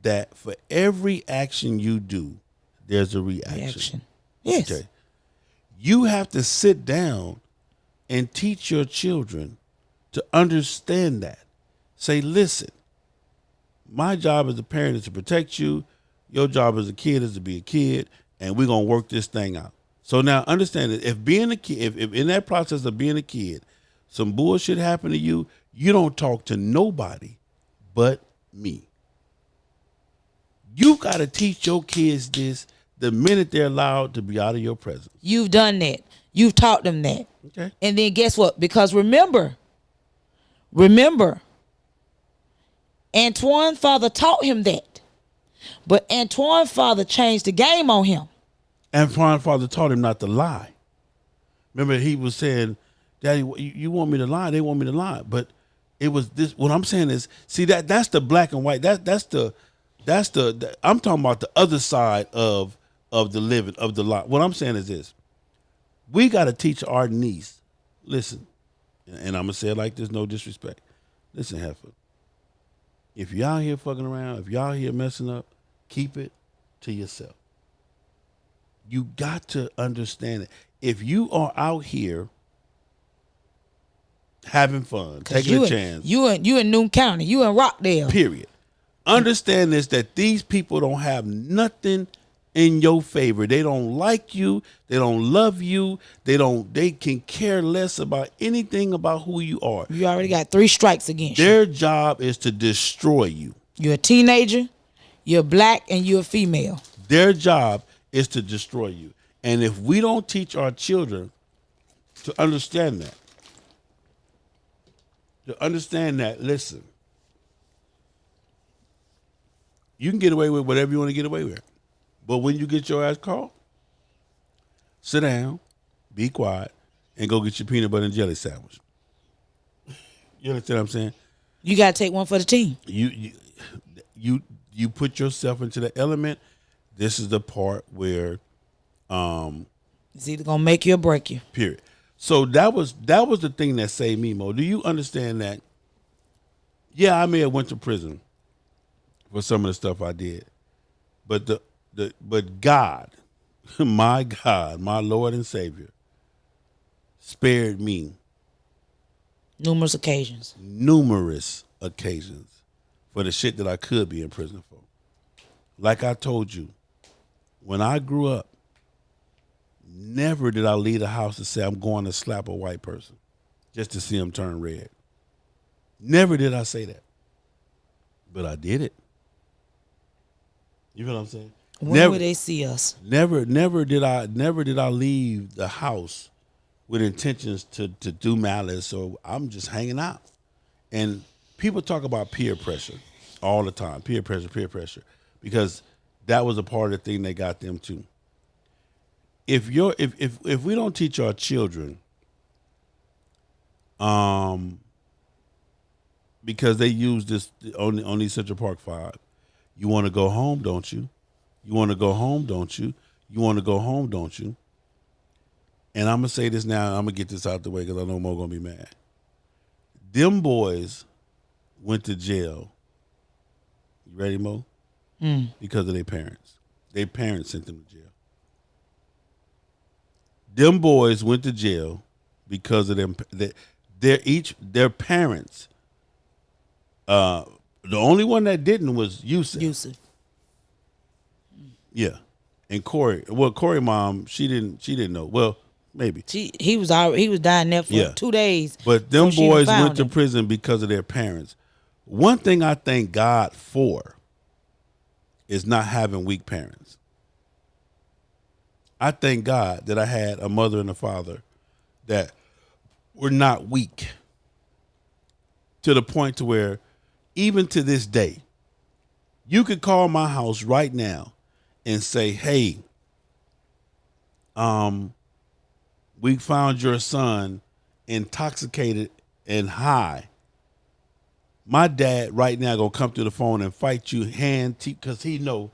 that for every action you do, there's a reaction. Yes. Okay. You have to sit down and teach your children to understand that. Say, listen, my job as a parent is to protect you. Your job as a kid is to be a kid, and we're gonna work this thing out. So now understand that if being a kid, if in that process of being a kid, some bullshit happened to you, you don't talk to nobody but me. You got to teach your kids this the minute they're allowed to be out of your presence. You've done that. You've taught them that. Okay. And then guess what? Because remember, Antoine's father taught him that. But Antoine's father changed the game on him. Antoine's father taught him not to lie. Remember, he was saying, Daddy, you want me to lie? They want me to lie. But it was this. What I'm saying is, see, that's the black and white. That's the I'm talking about the other side of the living, of the lie. What I'm saying is this. We got to teach our niece, listen, and I'm going to say it like this, no disrespect. Listen, Heifer, if y'all here fucking around, if y'all here messing up, keep it to yourself. You got to understand it. If you are out here having fun, taking a chance. You in Newton County. You in Rockdale. Period. Understand this, that these people don't have nothing in your favor. They don't like you. They don't love you. They can care less about anything about who you are. You already got 3 strikes against you. Their job is to destroy you. You're a teenager, you're black, and you're a female. Their job is to destroy you. And if we don't teach our children to understand that, listen, you can get away with whatever you want to get away with. But when you get your ass caught, sit down, be quiet, and go get your peanut butter and jelly sandwich. You understand what I'm saying? You got to take one for the team. You put yourself into the element. This is the part where It's either going to make you or break you. Period. So that was the thing that saved me, Mo. Do you understand that? Yeah, I may have went to prison for some of the stuff I did, but but God, my God, my Lord and Savior, spared me Numerous occasions for the shit that I could be in prison for. Like I told you, when I grew up, never did I leave the house and say I'm going to slap a white person just to see him turn red. Never did I say that. But I did it. You know what I'm saying? When would they see us? Never did I leave the house with intentions to do malice, or I'm just hanging out. And people talk about peer pressure all the time. Peer pressure. Because that was a part of the thing that got them too. If we don't teach our children, because they use this on these Central Park 5, you want to go home, don't you? You want to go home, don't you? You want to go home, don't you? And I'm going to say this now, and I'm going to get this out the way because I know Mo going to be mad. Them boys went to jail. You ready, Mo? Because of their parents. Their parents sent them to jail. Them boys went to jail because of them. Their parents. The only one that didn't was Yusuf. Yeah, and Corey. Well, Corey mom, she didn't know. Well, maybe he was dying there for 2 days. But them boys went to prison because of their parents. One thing I thank God for is not having weak parents. I thank God that I had a mother and a father that were not weak. to the point to where even to this day, you could call my house right now and say, hey, we found your son intoxicated and high. My dad right now gonna come to the phone and fight you because he know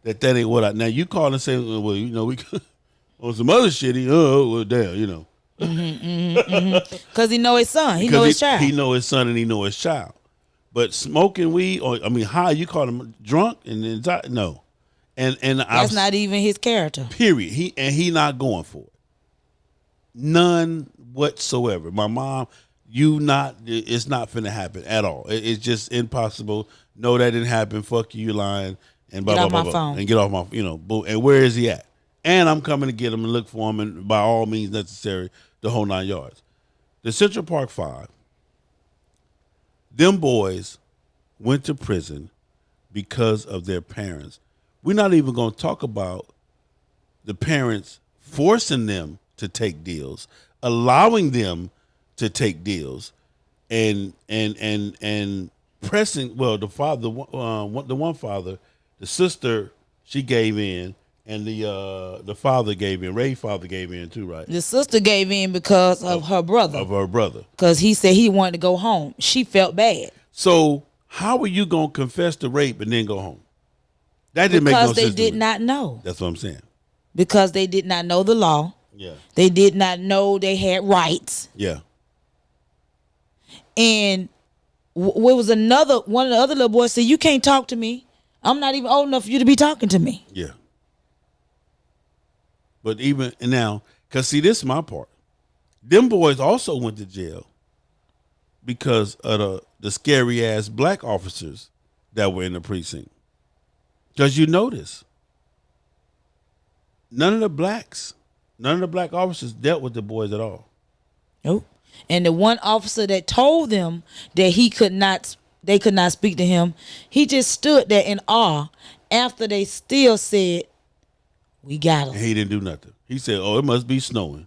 that ain't what I. Now you call and say, well, we on some other shit. Well, damn, Because he know his son. He know his child. He know his son and he know his child. But smoking weed, high, you call him drunk and then no, and that's not even his character. Period. He not going for it. None whatsoever. My mom, it's not finna happen at all. It's just impossible. No, that didn't happen. Fuck you, lying. And blah, get blah, off blah, my blah. phone. And get off my, and where is he at? And I'm coming to get him and look for him, and by all means necessary, the whole 9 yards. The Central Park Five, them boys went to prison because of their parents. We're not even going to talk about the parents forcing them to take deals, allowing them to take deals, and pressing. Well, the father, the one father, the sister, she gave in, and the father gave in. Ray's father gave in too, right? The sister gave in because of her brother. Of her brother. Because he said he wanted to go home. She felt bad. So how are you gonna confess the rape and then go home? That didn't make no sense. Because they did not know. That's what I'm saying. Because they did not know the law. Yeah. They did not know they had rights. Yeah. And what was one of the other little boys said, you can't talk to me. I'm not even old enough for you to be talking to me. Yeah. But even now, because see, this is my part. Them boys also went to jail because of the scary ass black officers that were in the precinct. Because you notice, none of the black officers dealt with the boys at all. Nope. And the one officer that told them that they could not speak to him, he just stood there in awe after they still said, we got him. And he didn't do nothing. He said, oh, it must be snowing.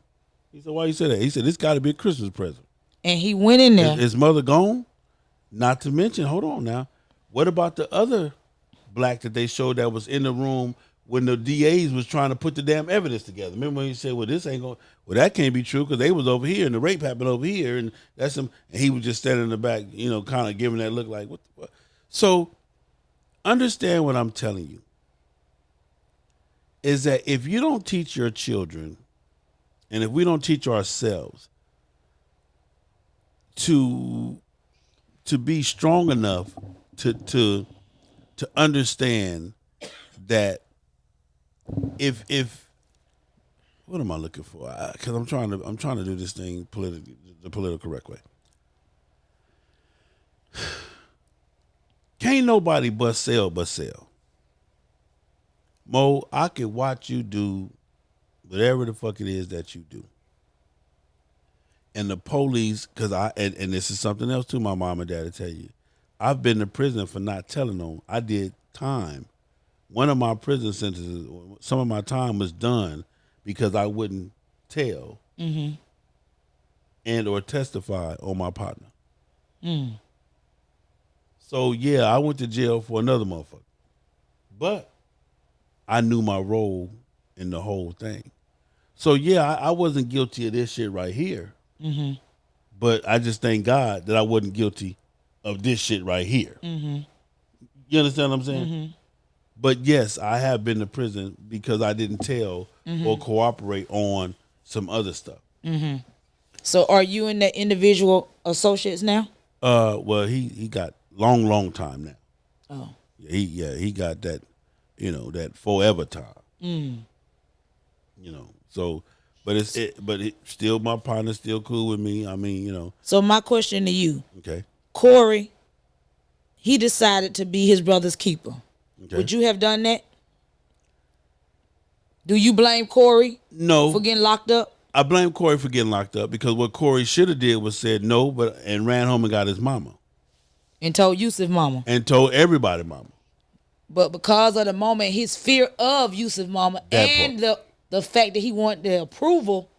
He said, why you say that? He said, this got to be a Christmas present. And he went in there. His mother gone? Not to mention, hold on now, what about the other black that they showed that was in the room when the DAs was trying to put the damn evidence together? Remember when he said, well, this ain't going, well, that can't be true because they was over here and the rape happened over here and that's him. And he was just standing in the back, kind of giving that look like, what the fuck? So understand what I'm telling you is that if you don't teach your children and if we don't teach ourselves to be strong enough to understand that if what am I looking for? Because I'm trying to do this thing the political correct way. Can't nobody but sell. Mo, I can watch you do whatever the fuck it is that you do. And the police, because and this is something else too, my mom and dad will tell you. I've been to prison for not telling them. I did time. One of my prison sentences, some of my time was done because I wouldn't tell and or testify on my partner. So yeah, I went to jail for another motherfucker. But I knew my role in the whole thing. So yeah, I wasn't guilty of this shit right here. But I just thank God that I wasn't guilty of this shit right here. You understand what I'm saying? But yes, I have been to prison because I didn't tell or cooperate on some other stuff. So are you in the individual associates now? Well, he got long time now. Oh. He got that, that forever time. So but still my partner's still cool with me. I mean, So my question to you. Okay. Corey, he decided to be his brother's keeper. Okay. Would you have done that? Do you blame Corey? No. For getting locked up? I blame Corey for getting locked up because what Corey should have did was said no, and ran home and got his mama. And told Yusuf mama. And told everybody mama. But because of the moment, his fear of Yusuf mama That and part. the fact that he wanted the approval,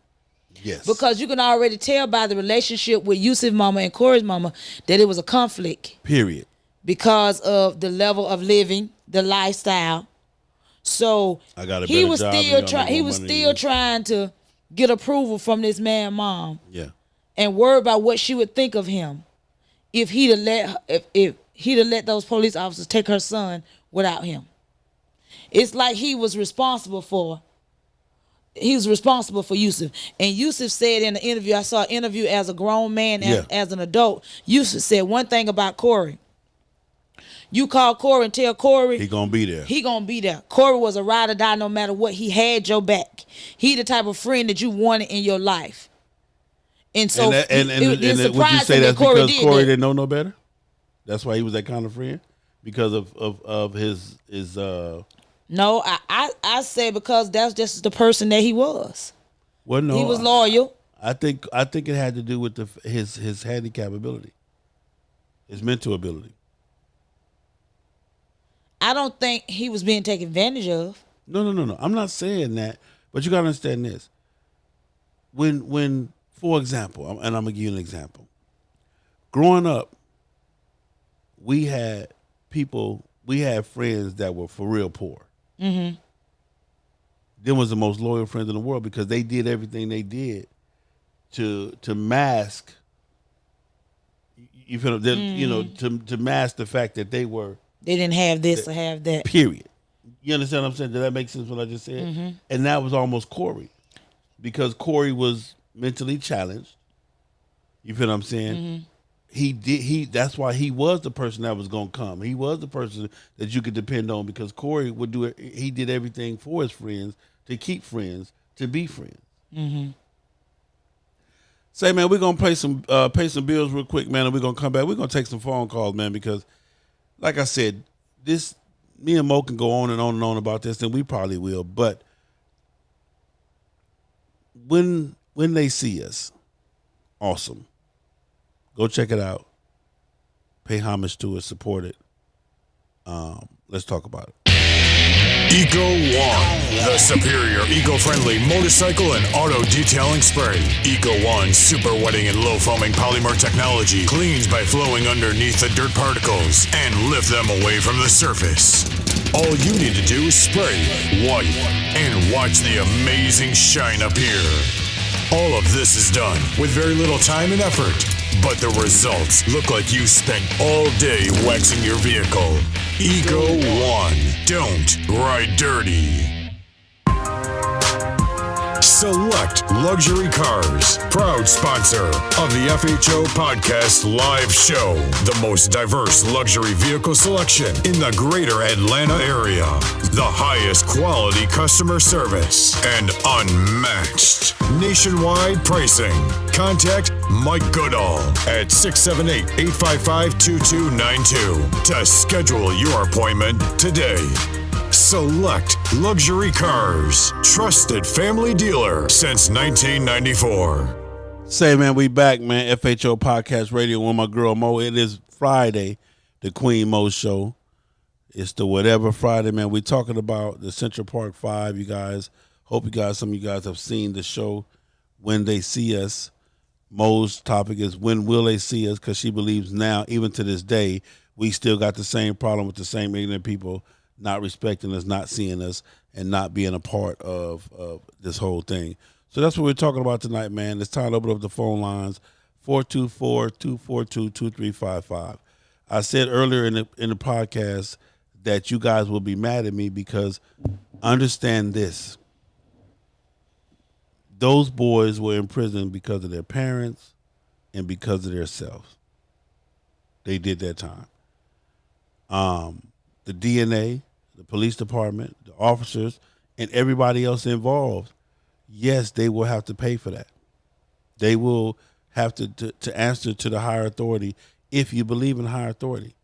Yes. Because you can already tell by the relationship with Yusuf's mama and Corey's mama that it was a conflict. Period. Because of the level of living, the lifestyle. So I got a he better was job still and y'all make he more was money still than you. trying to get approval from this man's mom. Yeah. And worry about what she would think of him if he'd have let those police officers take her son without him. It's like he was responsible for Yusuf. And Yusuf said in the interview, I saw an interview as a grown man, as an adult. Yusuf said one thing about Corey. You call Corey and tell Corey. He gonna be there. He gonna be there. Corey was a ride or die no matter what. He had your back. He the type of friend that you wanted in your life. And so would you say that's because Corey didn't know no better? That's why he was that kind of friend? Because of his No, I say because that's just the person that he was. Well, no, he was loyal. I think it had to do with his handicap ability, his mental ability. I don't think he was being taken advantage of. No. I'm not saying that, but you gotta understand this. When for example, and I'm gonna give you an example. Growing up, we had friends that were for real poor. Mm-hmm. Them was the most loyal friends in the world because they did everything they did to mask. You feel to mask the fact that they didn't have this or have that. Period. You understand what I'm saying? Did that make sense what I just said? Mm-hmm. And that was almost Corey, because Corey was mentally challenged. You feel what I'm saying? Mm-hmm. That's why he was the person that was gonna come. He was the person that you could depend on, because Corey would do it. He did everything for his friends, to keep friends, to be friends. Mm-hmm. Say, man, we're gonna pay some bills real quick, man, and we're gonna come back. We're gonna take some phone calls, man, because like I said, me and Mo can go on and on and on about this, and we probably will. But when they see us, awesome. Go check it out. Pay homage to it. Support it. Let's talk about it. Eco One, the superior eco-friendly motorcycle and auto detailing spray. Eco One super wetting and low foaming polymer technology cleans by flowing underneath the dirt particles and lift them away from the surface. All you need to do is spray, wipe, and watch the amazing shine appear. All of this is done with very little time and effort, but the results look like you spent all day waxing your vehicle. Eco One. Don't ride dirty. Select Luxury Cars, proud sponsor of the FHO Podcast Live Show. The most diverse luxury vehicle selection in the greater Atlanta area. The highest quality customer service and unmatched nationwide pricing. Contact Mike Goodall at 678-855-2292 to schedule your appointment today. Select Luxury Cars, trusted family dealer since 1994. Say, man, we back, man. FHO Podcast Radio with my girl Mo. It is Friday, the Queen Mo Show. It's the Whatever Friday, man. We're talking about the Central Park 5, you guys. Hope some of you guys have seen the show, When They See Us. Mo's topic is when will they see us, because she believes now, even to this day, we still got the same problem with the same ignorant people not respecting us, not seeing us, and not being a part of this whole thing. So that's what we're talking about tonight, man. It's time to open up the phone lines, 424-242-2355. I said earlier in the podcast that you guys will be mad at me because understand this. Those boys were in prison because of their parents and because of themselves. They did their time. The DNA, the police department, the officers, and everybody else involved, yes, they will have to pay for that. They will have to answer to the higher authority if you believe in higher authority.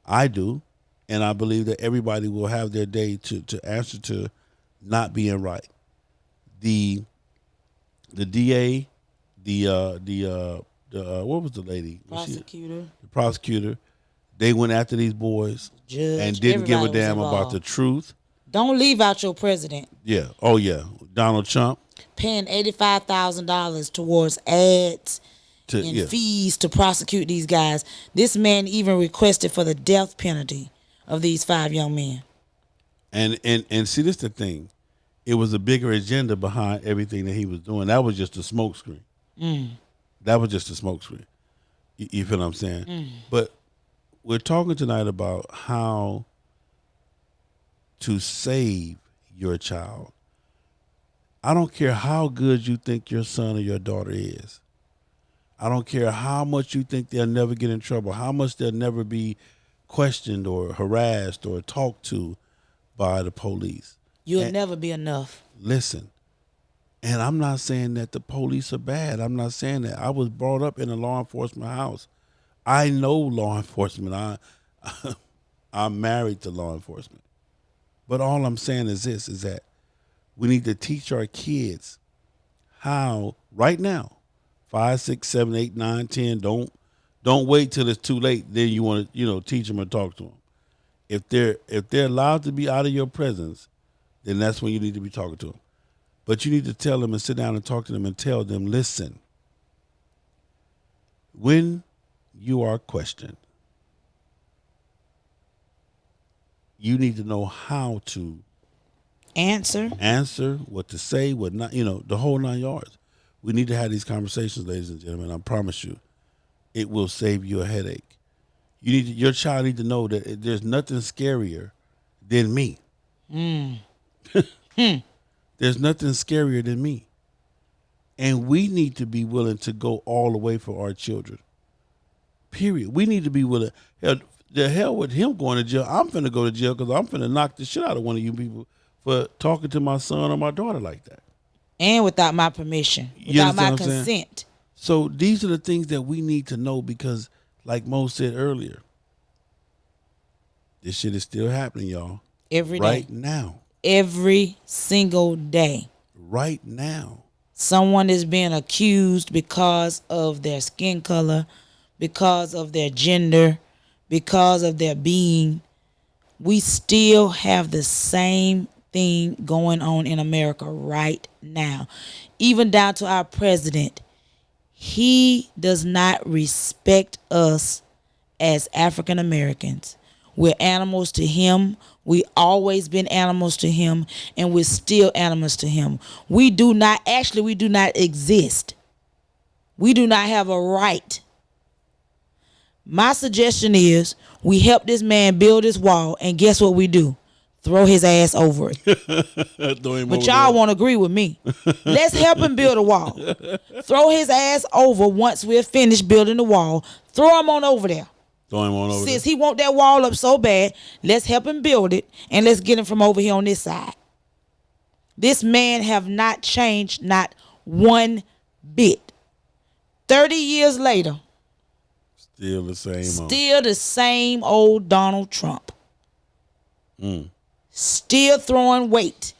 I do, and I believe that everybody will have their day to answer to not being right. The DA, what was the lady? Prosecutor. The prosecutor. They went after these boys Judge, and didn't give a damn about the truth. Don't leave out your president. Yeah. Oh, yeah. Donald Trump. paying $85,000 towards ads and fees to prosecute these guys. This man even requested for the death penalty of these 5 young men. And see, this the thing. It was a bigger agenda behind everything that he was doing. That was just a smokescreen. That was just a smokescreen. You feel what I'm saying? But we're talking tonight about how to save your child. I don't care how good you think your son or your daughter is. I don't care how much you think they'll never get in trouble, how much they'll never be questioned or harassed or talked to by the police. You'll never be enough. Listen, and I'm not saying that the police are bad. I'm not saying that. I was brought up in a law enforcement house. I know law enforcement. I'm married to law enforcement. But all I'm saying is this, is that we need to teach our kids how, right now, 5, 6, 7, 8, 9, 10, don't wait till it's too late. Then you want to, teach them or talk to them. If they're allowed to be out of your presence, then that's when you need to be talking to them. But you need to tell them and sit down and talk to them and tell them, listen, when you are questioned, you need to know how to answer, what to say, what not, the whole 9 yards. We need to have these conversations, ladies and gentlemen. I promise you, it will save you a headache. Your child need to know that there's nothing scarier than me. There's nothing scarier than me. And we need to be willing to go all the way for our children. Period. We need to be willing. The hell with him going to jail. I'm finna go to jail because I'm finna knock the shit out of one of you people for talking to my son or my daughter like that. And without my permission, without my consent. So these are the things that we need to know because, like Mo said earlier, this shit is still happening, y'all. Every day. Right now. Every single day. Right now. Someone is being accused because of their skin color, because of their gender, because of their being. We still have the same thing going on in America right now. Even down to our president. He does not respect us as African Americans. We're animals to him. We always been animals to him, and we're still animals to him. We do not exist. We do not have a right. My suggestion is we help this man build his wall, and guess what we do? Throw his ass over it. But y'all won't agree with me. Let's help him build a wall. Throw his ass over once we're finished building the wall. Throw him on over there. Since he want that wall up so bad, let's help him build it, and let's get him from over here on this side. This man have not changed, not one bit. 30 years later, still the same old Donald Trump. Still throwing weight,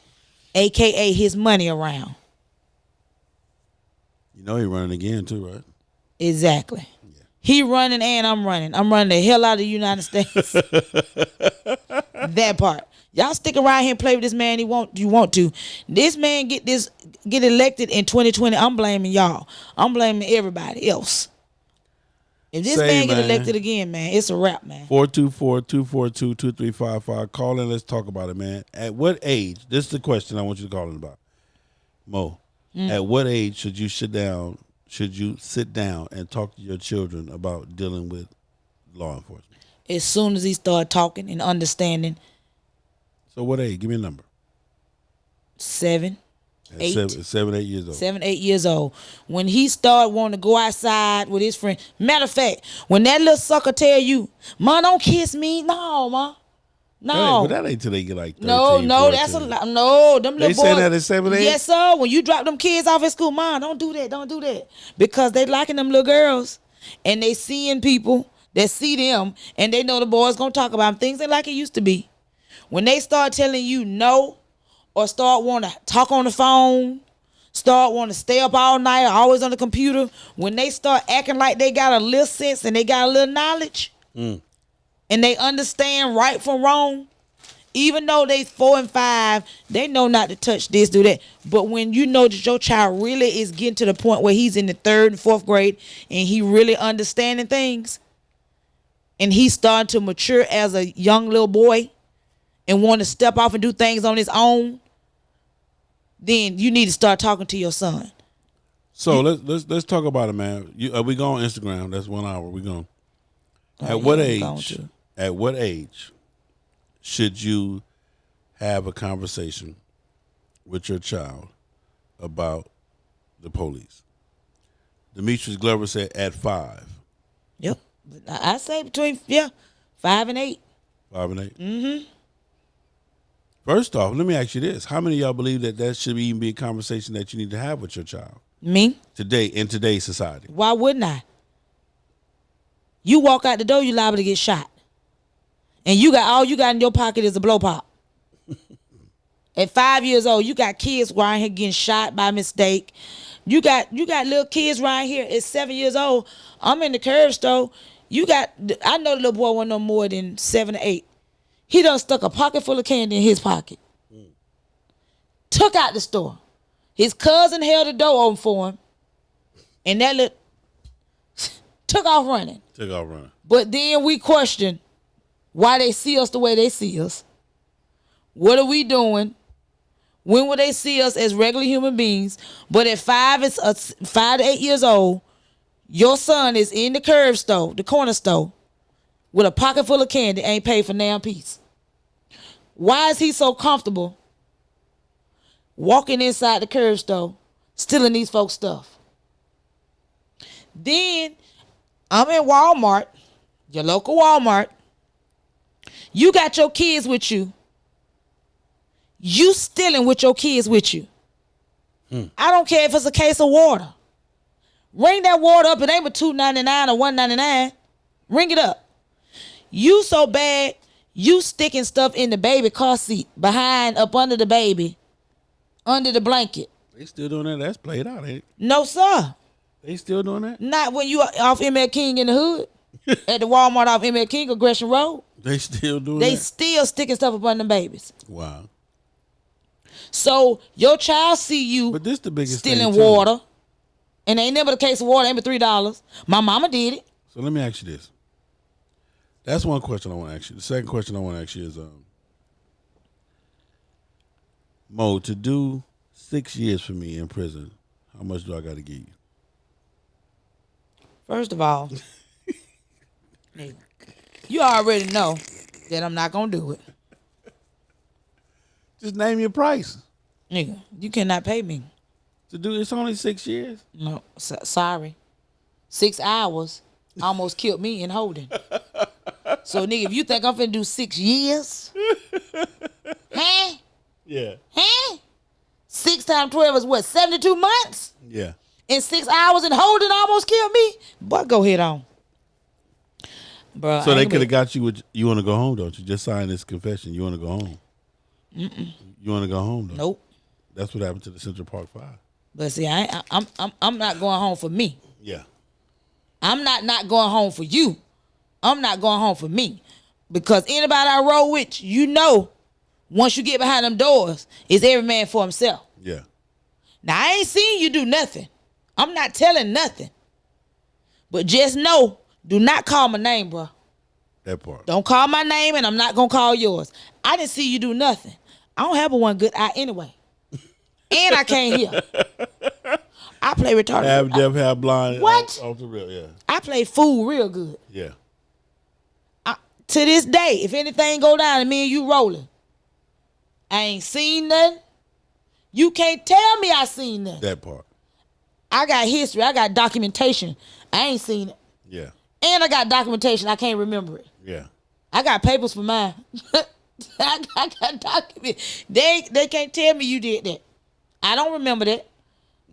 a.k.a. his money around. He running again too, right? Exactly. Yeah. He running and I'm running. I'm running the hell out of the United States. That part. Y'all stick around here and play with this man. You want to. This man get elected in 2020. I'm blaming y'all. I'm blaming everybody else. If this man get elected again, man, it's a wrap, man. 424-242-2355. Call in. Let's talk about it, man. At what age? This is the question I want you to call in about. Mo, at what age should you sit down and talk to your children about dealing with law enforcement? As soon as he start talking and understanding. So what age? Give me a number. 7, 8. 7, 8 years old. 7, 8 years old. When he start wanting to go outside with his friend. Matter of fact, when that little sucker tell you, "Ma, don't kiss me." No, ma. No. But that ain't till they get like 13, No, 14. that's a lot. No, them little boys. They say that at 7, 8? Yes, sir. When you drop them kids off at school, "Ma, don't do that. Don't do that." Because they liking them little girls. And they seeing people that see them. And they know the boys going to talk about them. Things ain't like it used to be. When they start telling you no, or start wanting to talk on the phone, start wanting to stay up all night, or always on the computer, when they start acting like they got a little sense and they got a little knowledge, and they understand right from wrong, Even though they 4 and 5, they know not to touch this, do that. But when you know that your child really is getting to the point where he's in the 3rd and 4th grade and he really understanding things, and he's starting to mature as a young little boy and want to step off and do things on his own, then you need to start talking to your son. So let's talk about it, man. We go on Instagram. That's 1 hour. We going. At what age should you have a conversation with your child about the police? Demetrius Glover said at 5. Yep. I say between 5 and 8. 5 and 8. Mm-hmm. First off, let me ask you this: how many of y'all believe that should even be a conversation that you need to have with your child? Me? Today, in today's society. Why wouldn't I? You walk out the door, you liable to get shot. And all you got in your pocket is a blow pop. At 5 years old, you got kids around here getting shot by mistake. You got little kids around here at 7 years old. I'm in the curve store. I know the little boy wasn't no more than 7 or 8. He done stuck a pocket full of candy in his pocket. Took out the store. His cousin held the door open for him. And that little took off running. But then we question why they see us the way they see us. What are we doing? When will they see us as regular human beings? But at 5 to 8 years old, your son is in the curve store, the corner store, with a pocket full of candy, ain't paid for damn piece. Why is he so comfortable walking inside the curve store, stealing these folks' stuff? Then I'm in Walmart, your local Walmart. You got your kids with you. You stealing with your kids with you. I don't care if it's a case of water. Ring that water up. It ain't but $2.99 or $1.99. Ring it up. You so bad, you sticking stuff in the baby car seat, up under the baby, under the blanket. They still doing that? That's played out, ain't it? No, sir. They still doing that? Not when you off ML King in the hood. At the Walmart off ML King or Gresham Road. They still doing They that? still sticking stuff up under the babies. Wow. So your child see you but this the biggest stealing thing water. And ain't never the case of water, ain't but $3. My mama did it. So let me ask you this. That's one question I want to ask you. The second question I want to ask you is, Mo, to do 6 years for me in prison, how much do I got to give you? First of all, you already know that I'm not going to do it. Just name your price. Nigga, you cannot pay me. To do it's only 6 years. No, sorry. 6 hours almost killed me in holding. So, nigga, if you think I'm finna do 6 years, huh? Yeah. Huh? 6 times 12 is what, 72 months? Yeah. And 6 hours in holding almost killed me? But go ahead on. Bro, So they could have got you with, you want to go home, don't you? Just sign this confession. You want to go home. Mm-mm. You want to go home, though? Nope. That's what happened to the Central Park 5. But see, I'm not going home for me. Yeah. I'm not going home for you. I'm not going home for me. Because anybody I roll with, you know, once you get behind them doors, it's every man for himself. Yeah. Now, I ain't seen you do nothing. I'm not telling nothing. But just know, do not call my name, bro. That part. Don't call my name, and I'm not going to call yours. I didn't see you do nothing. I don't have a one good eye anyway. And I can't hear. I play retarded. Half deaf, half blind. What? Off the real, yeah. I play fool real good. Yeah. To this day, if anything go down and me and you rolling, I ain't seen nothing. You can't tell me I seen nothing. That part. I got history. I got documentation. I ain't seen it. Yeah. And I got documentation. I can't remember it. Yeah. I got papers for mine. I got documents. They can't tell me you did that. I don't remember that.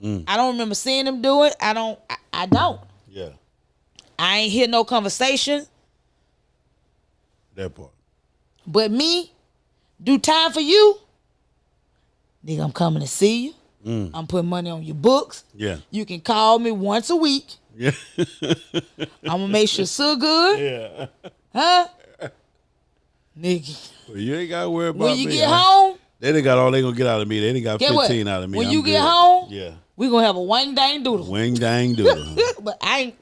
I don't remember seeing them do it. I don't. Yeah. I ain't hear no conversation. That part. But me, do time for you. Nigga, I'm coming to see you. I'm putting money on your books. Yeah. You can call me once a week. Yeah. I'm going to make sure so good. Yeah. Huh? Nigga. Well, you ain't got to worry about When you me. get home, They done got all they gonna get out of me. They done got get 15 what? out of me. When I'm you get good. home, Yeah. we gonna have a wing dang doodle. Wing dang doodle. But I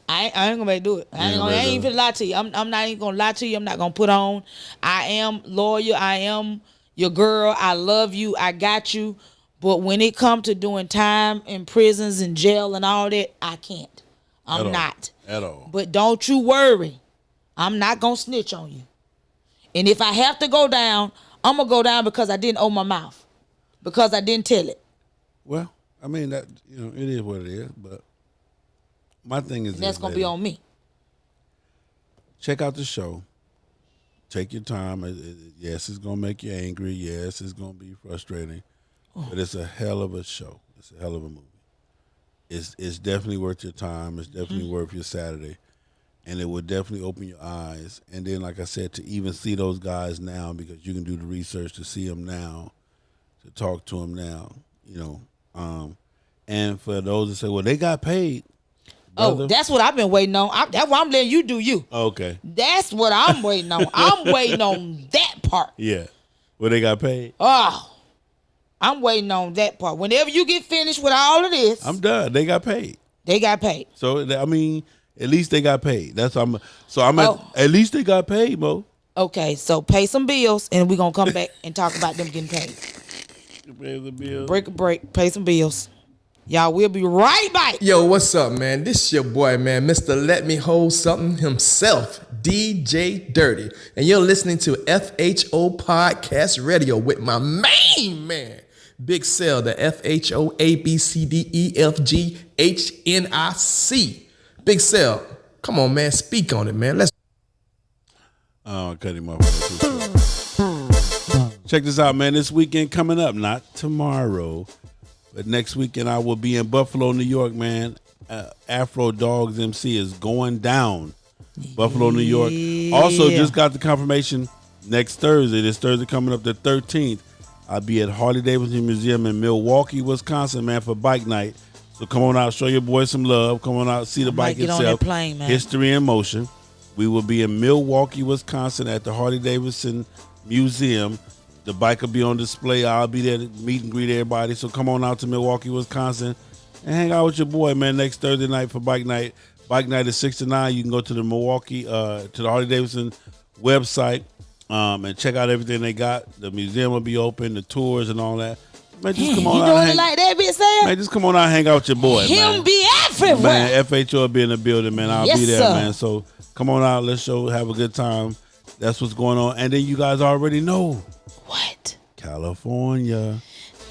ain't gonna make do it. I ain't finna lie to you. I'm not even gonna lie to you. I'm not gonna put on. I am loyal. I am your girl. I love you. I got you. But when it come to doing time in prisons and jail and all that, I can't. I'm not. At all. But don't you worry. I'm not gonna snitch on you. And if I have to go down, I'm gonna go down because I didn't open my mouth. Because I didn't tell it. Well, I mean that it is what it is, but my thing is And that's gonna be on me. Check out the show. Take your time. Yes, it's gonna make you angry. Yes, it's gonna be frustrating. But it's a hell of a show. It's a hell of a movie. It's definitely worth your time. It's definitely worth your Saturday. And it will definitely open your eyes. And then, like I said, to even see those guys now, because you can do the research to see them now, to talk to them now, and for those that say, well, they got paid. Brother. Oh, that's what I've been waiting on. That's why I'm letting you do you. Okay. That's what I'm waiting on. I'm waiting on that part. Yeah. Well, they got paid. Oh, I'm waiting on that part. Whenever you get finished with all of this, I'm done. They got paid. They got paid. So, I mean, at least they got paid. At least they got paid, Mo. Okay, so pay some bills, and we're going to come back and talk about them getting paid. Pay the bill. Break a break, pay some bills. Y'all, we'll be right back. Yo, what's up, man? This your boy, man, Mr. Let Me Hold Something himself, DJ Dirty. And you're listening to FHO Podcast Radio with my main man, Big Cell, the FHOABCDEFGHNIC. Big Cell, come on, man, speak on it, man. Let's. Oh, cut him off. Check this out, man. This weekend coming up, not tomorrow, but next weekend I will be in Buffalo, New York, man. Afro Dogs MC is going down. Buffalo, New York. Also, just got the confirmation next Thursday. This Thursday coming up the 13th. I'll be at Harley-Davidson Museum in Milwaukee, Wisconsin, man, for bike night. So come on out, show your boy some love. Come on out, see the bike get itself. on that plane, man. History in motion. We will be in Milwaukee, Wisconsin at the Harley-Davidson Museum. The bike will be on display. I'll be there to meet and greet everybody. So come on out to Milwaukee, Wisconsin and hang out with your boy, man, next Thursday night for bike night. Bike night is 6 to 9. You can go to the Milwaukee, to the Harley-Davidson website and check out everything they got. The museum will be open, the tours and all that. Man, just come on you out. doing it like that, bitch, Sam? Man, just come on out and hang out with your boy, man. Him be everywhere. Man, FHO will be in the building, man. I'll Yes, be there, sir. man. So come on out. Let's have a good time. That's what's going on. And then you guys already know. What? California.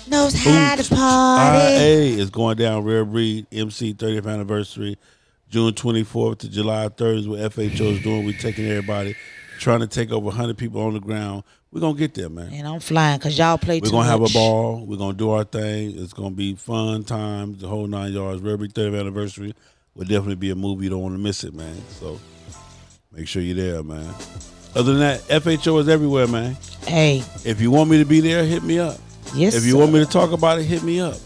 Knows how to party. IA is going down. Rare Breed MC 30th anniversary. June 24th to July 3rd is what FHO is doing. We're taking everybody, trying to take over 100 people on the ground. We're going to get there, man. And I'm flying because y'all play We're too going to have much. a ball. We're going to do our thing. It's going to be fun times, the whole 9 yards. Rare Breed 30th anniversary will definitely be a movie. You don't want to miss it, man. So make sure you're there, man. Other than that, FHO is everywhere, man. Hey. If you want me to be there, hit me up. Yes, If you want me to talk about it, hit me up.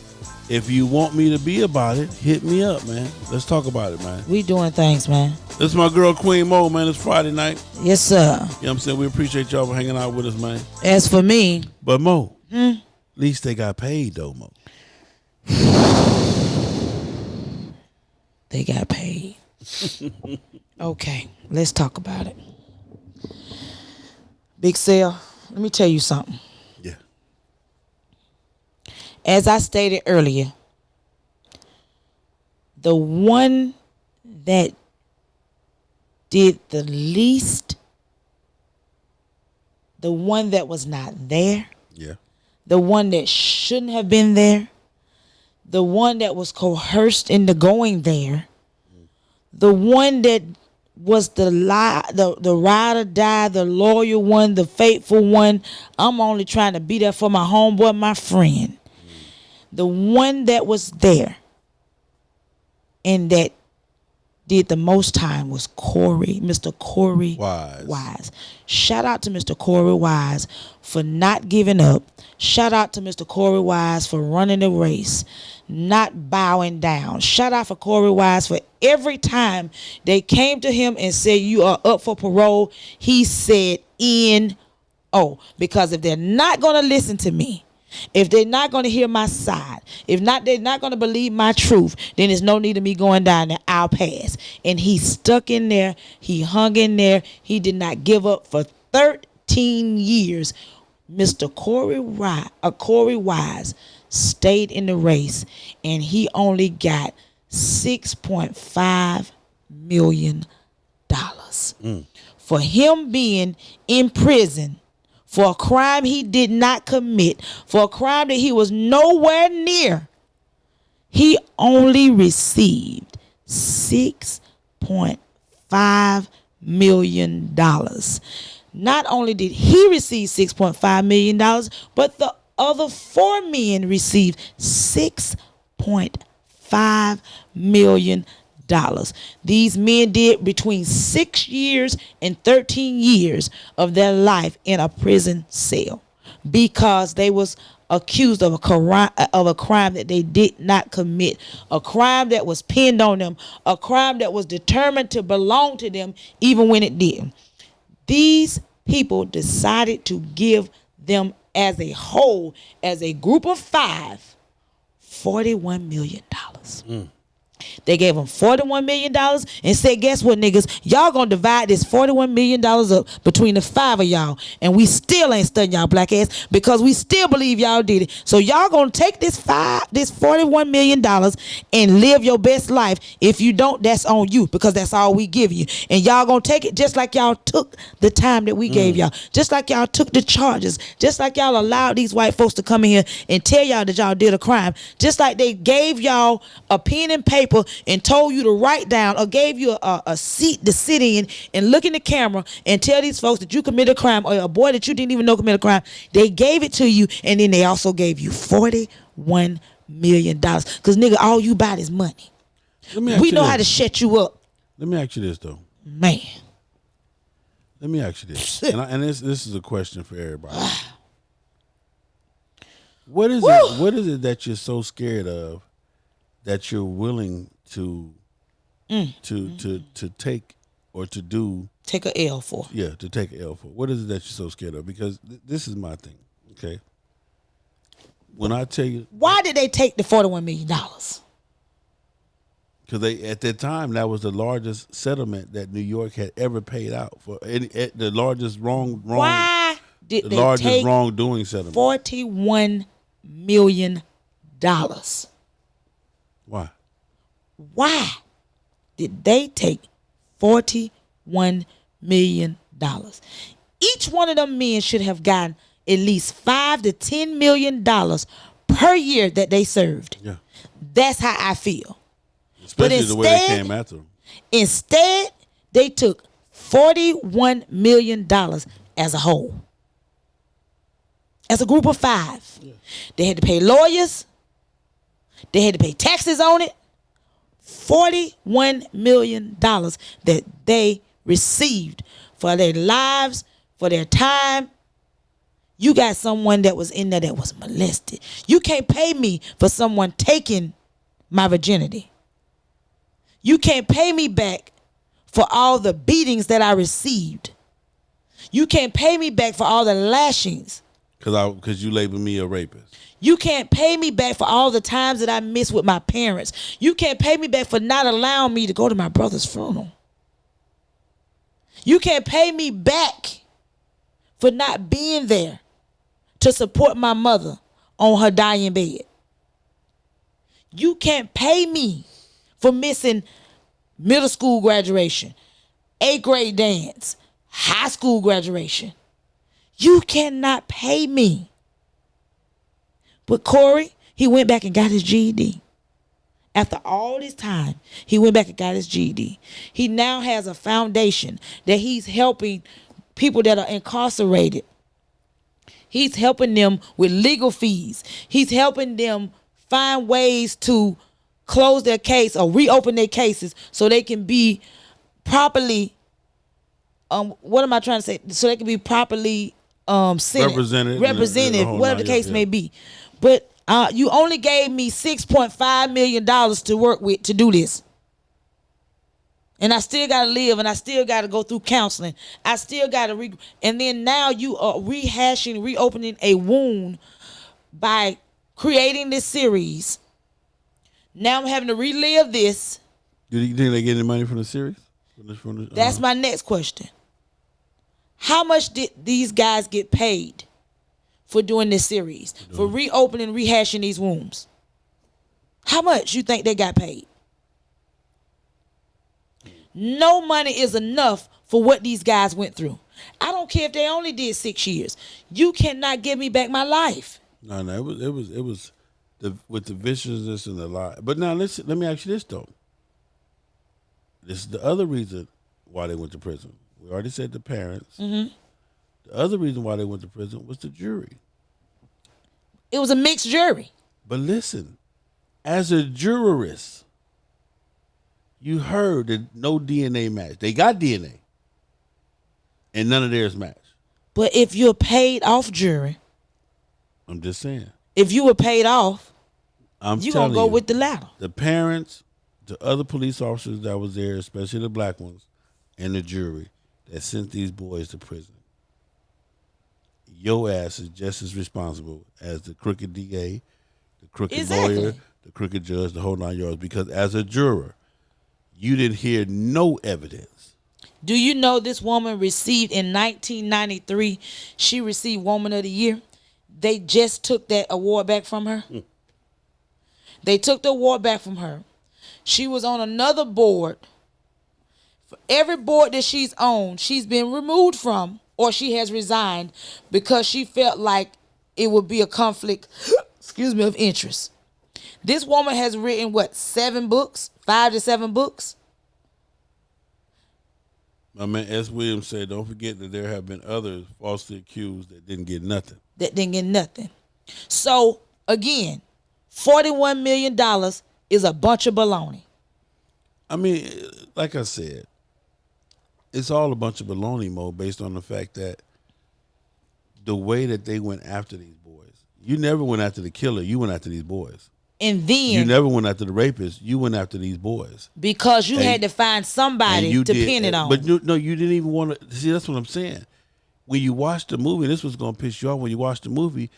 If you want me to be about it, hit me up, man. Let's talk about it, man. We doing things, man. This is my girl, Queen Mo, man. It's Friday night. Yes, sir. You know what I'm saying? We appreciate y'all for hanging out with us, man. As for me, But Mo, at least they got paid, though, Mo. they got paid. Okay, let's talk about it. Big Cell, let me tell you something. Yeah. As I stated earlier, the one that did the least, the one that was not there, Yeah. the one that shouldn't have been there, the one that was coerced into going there, the one that was the ride or die, the loyal one, the faithful one. I'm only trying to be there for my homeboy, my friend. The one that was there and that did the most time was Mr. Corey Wise. Wise. Shout out to Mr. Corey Wise for not giving up. Shout out to Mr. Corey Wise for running the race, not bowing down. Shout out for Corey Wise for every time they came to him and said, you are up for parole, he said N-O. Because if they're not going to listen to me, if they're not going to hear my side, if not, they're not going to believe my truth, then there's no need of me going down there. I'll pass. And he stuck in there. He hung in there. He did not give up for 13 years. Mr. Corey Wise stayed in the race, and he only got $6.5 million for him being in prison for a crime he did not commit, for a crime that he was nowhere near. He only received $6.5 million. Not only did he receive $6.5 million, but the other 4 men received $6.5 million. These men did between 6 years and 13 years of their life in a prison cell because they was accused of a crime that they did not commit, a crime that was pinned on them, a crime that was determined to belong to them even when it didn't. These people decided to give them as a whole, as a group of 5, $41 million. They gave them $41 million and said, guess what, niggas? Y'all gonna divide this $41 million up between the 5 of y'all. And we still ain't studying y'all black ass because we still believe y'all did it. So y'all gonna take this $41 million and live your best life. If you don't, that's on you because that's all we give you. And y'all gonna take it just like y'all took the time that we gave y'all. Just like y'all took the charges. Just like y'all allowed these white folks to come in here and tell y'all that y'all did a crime. Just like they gave y'all a pen and paper and told you to write down or gave you a seat to sit in and look in the camera and tell these folks that you committed a crime or a boy that you didn't even know committed a crime. They gave it to you, and then they also gave you $41 million. Because, nigga, all you about is money. We know how to shut you up. Let me ask you this, though. Man. Let me ask you this. and this is a question for everybody. What is it that you're so scared of that you're willing to take or to do? Take a L for. Yeah, to take an L for. What is it that you're so scared of? Because this is my thing, okay? When I tell you... Why did they take the $41 million? Because at that time, that was the largest settlement that New York had ever paid out for. The largest Why did the they largest take wrongdoing settlement. $41 million? Why? Why did they take $41 million? Each one of them men should have gotten at least $5 to $10 million per year that they served. Yeah. That's how I feel. Especially the way they came after them. Instead, they took $41 million as a whole. As a group of 5. Yeah. They had to pay lawyers. They had to pay taxes on it. $41 million that they received for their lives, for their time. You got someone that was in there that was molested. You can't pay me for someone taking my virginity. You can't pay me back for all the beatings that I received. You can't pay me back for all the lashings. Because you label me a rapist. You can't pay me back for all the times that I missed with my parents. You can't pay me back for not allowing me to go to my brother's funeral. You can't pay me back for not being there to support my mother on her dying bed. You can't pay me for missing middle school graduation, 8th grade dance, high school graduation. You cannot pay me. But Corey, he went back and got his GED. After all this time, he went back and got his GED. He now has a foundation that he's helping people that are incarcerated. He's helping them with legal fees. He's helping them find ways to close their case or reopen their cases so they can be properly what am I trying to say? So they can be properly represented, whatever the case may be. But you only gave me $6.5 million to work with to do this. And I still got to live, and I still got to go through counseling. I still got to and then now you are reopening a wound by creating this series. Now I'm having to relive this. Did you think they get any money from the series? That's my next question. How much did these guys get paid for doing this series, for reopening, rehashing these wounds? How much you think they got paid? No money is enough for what these guys went through. I don't care if they only did 6 years. You cannot give me back my life. No, it was with the viciousness and the lie. But now let me ask you this though. This is the other reason why they went to prison. We already said the parents. Mm-hmm. The other reason why they went to prison was the jury. It was a mixed jury. But listen, as a jurorist, you heard that no DNA match. They got DNA, and none of theirs matched. But if you're paid off jury, I'm just saying. If you were paid off, you're going to go with the latter. The parents, the other police officers that was there, especially the black ones, and the jury that sent these boys to prison. Your ass is just as responsible as the crooked DA, the crooked lawyer, the crooked judge, the whole 9 yards. Because as a juror, you didn't hear no evidence. Do you know this woman received in 1993, she received Woman of the Year? They just took that award back from her. They took the award back from her. She was on another board. For every board that she's on, she's been removed from, or she has resigned because she felt like it would be a conflict, of interest. This woman has written, 7 books? 5 to 7 books? My man S. Williams said, don't forget that there have been others falsely accused that didn't get nothing. So, again, $41 million is a bunch of baloney. I mean, like I said, it's all a bunch of baloney, Mo, based on the fact that the way that they went after these boys. You never went after the killer. You went after these boys. And then you never went after the rapist. You went after these boys because you had to find somebody to pin it on. But no, you didn't even want to see. That's what I'm saying. When you watch the movie, this was going to piss you off. When you watch the movie,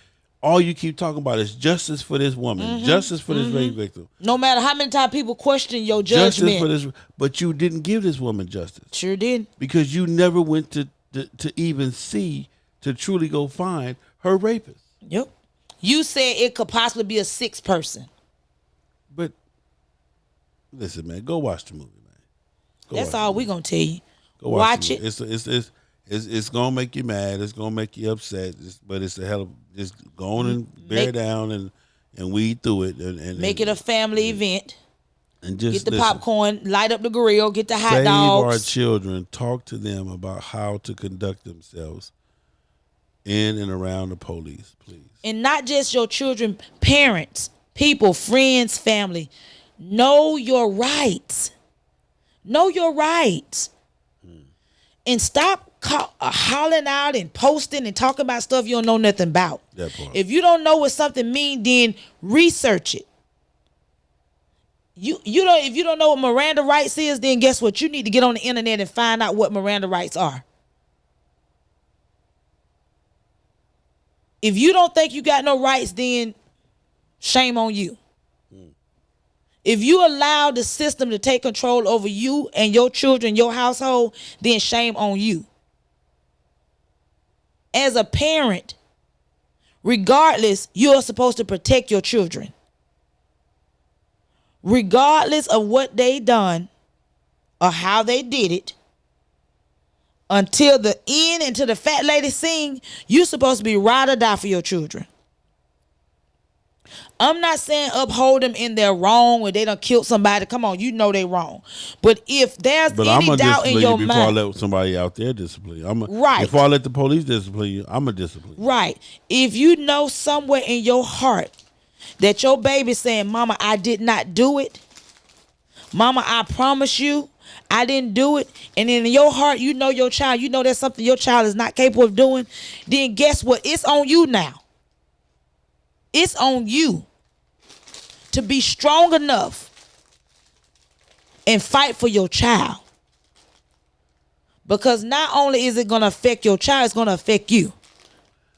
all you keep talking about is justice for this woman, justice for this rape victim. No matter how many times people question your judgment, justice for this, but you didn't give this woman justice. Sure did, because you never went to even see to truly go find her rapist. Yep. You said it could possibly be a 6th person. But listen, man, go watch the movie, man. That's all we're gonna tell you. Go watch it. It's gonna make you mad. It's gonna make you upset. But it's a hell of just go on and bear down and weed through it and make it a family event. And just get the popcorn, light up the grill, get the hot dogs. Save our children. Talk to them about how to conduct themselves in and around the police, please. And not just your children, parents. People, friends, family, know your rights. Know your rights. And stop hollering out and posting and talking about stuff you don't know nothing about. That part. If you don't know what something means, then research it. If you don't know what Miranda rights is, then guess what? You need to get on the internet and find out what Miranda rights are. If you don't think you got no rights, then shame on you. If you allow the system to take control over you and your children, your household, then shame on you. As a parent, regardless, you are supposed to protect your children. Regardless of what they done or how they did it, until the end, until the fat lady sing, you're supposed to be ride or die for your children. I'm not saying uphold them in their wrong when they done killed somebody. Come on, you know they wrong. But if there's any doubt in your mind, before I let somebody out there discipline you. Right. Before I let the police discipline you, I'm a discipline. Right. If you know somewhere in your heart that your baby saying, Mama, I did not do it. Mama, I promise you, I didn't do it. And in your heart, you know your child. You know that's something your child is not capable of doing. Then guess what? It's on you now. It's on you to be strong enough and fight for your child. Because not only is it going to affect your child, it's going to affect you.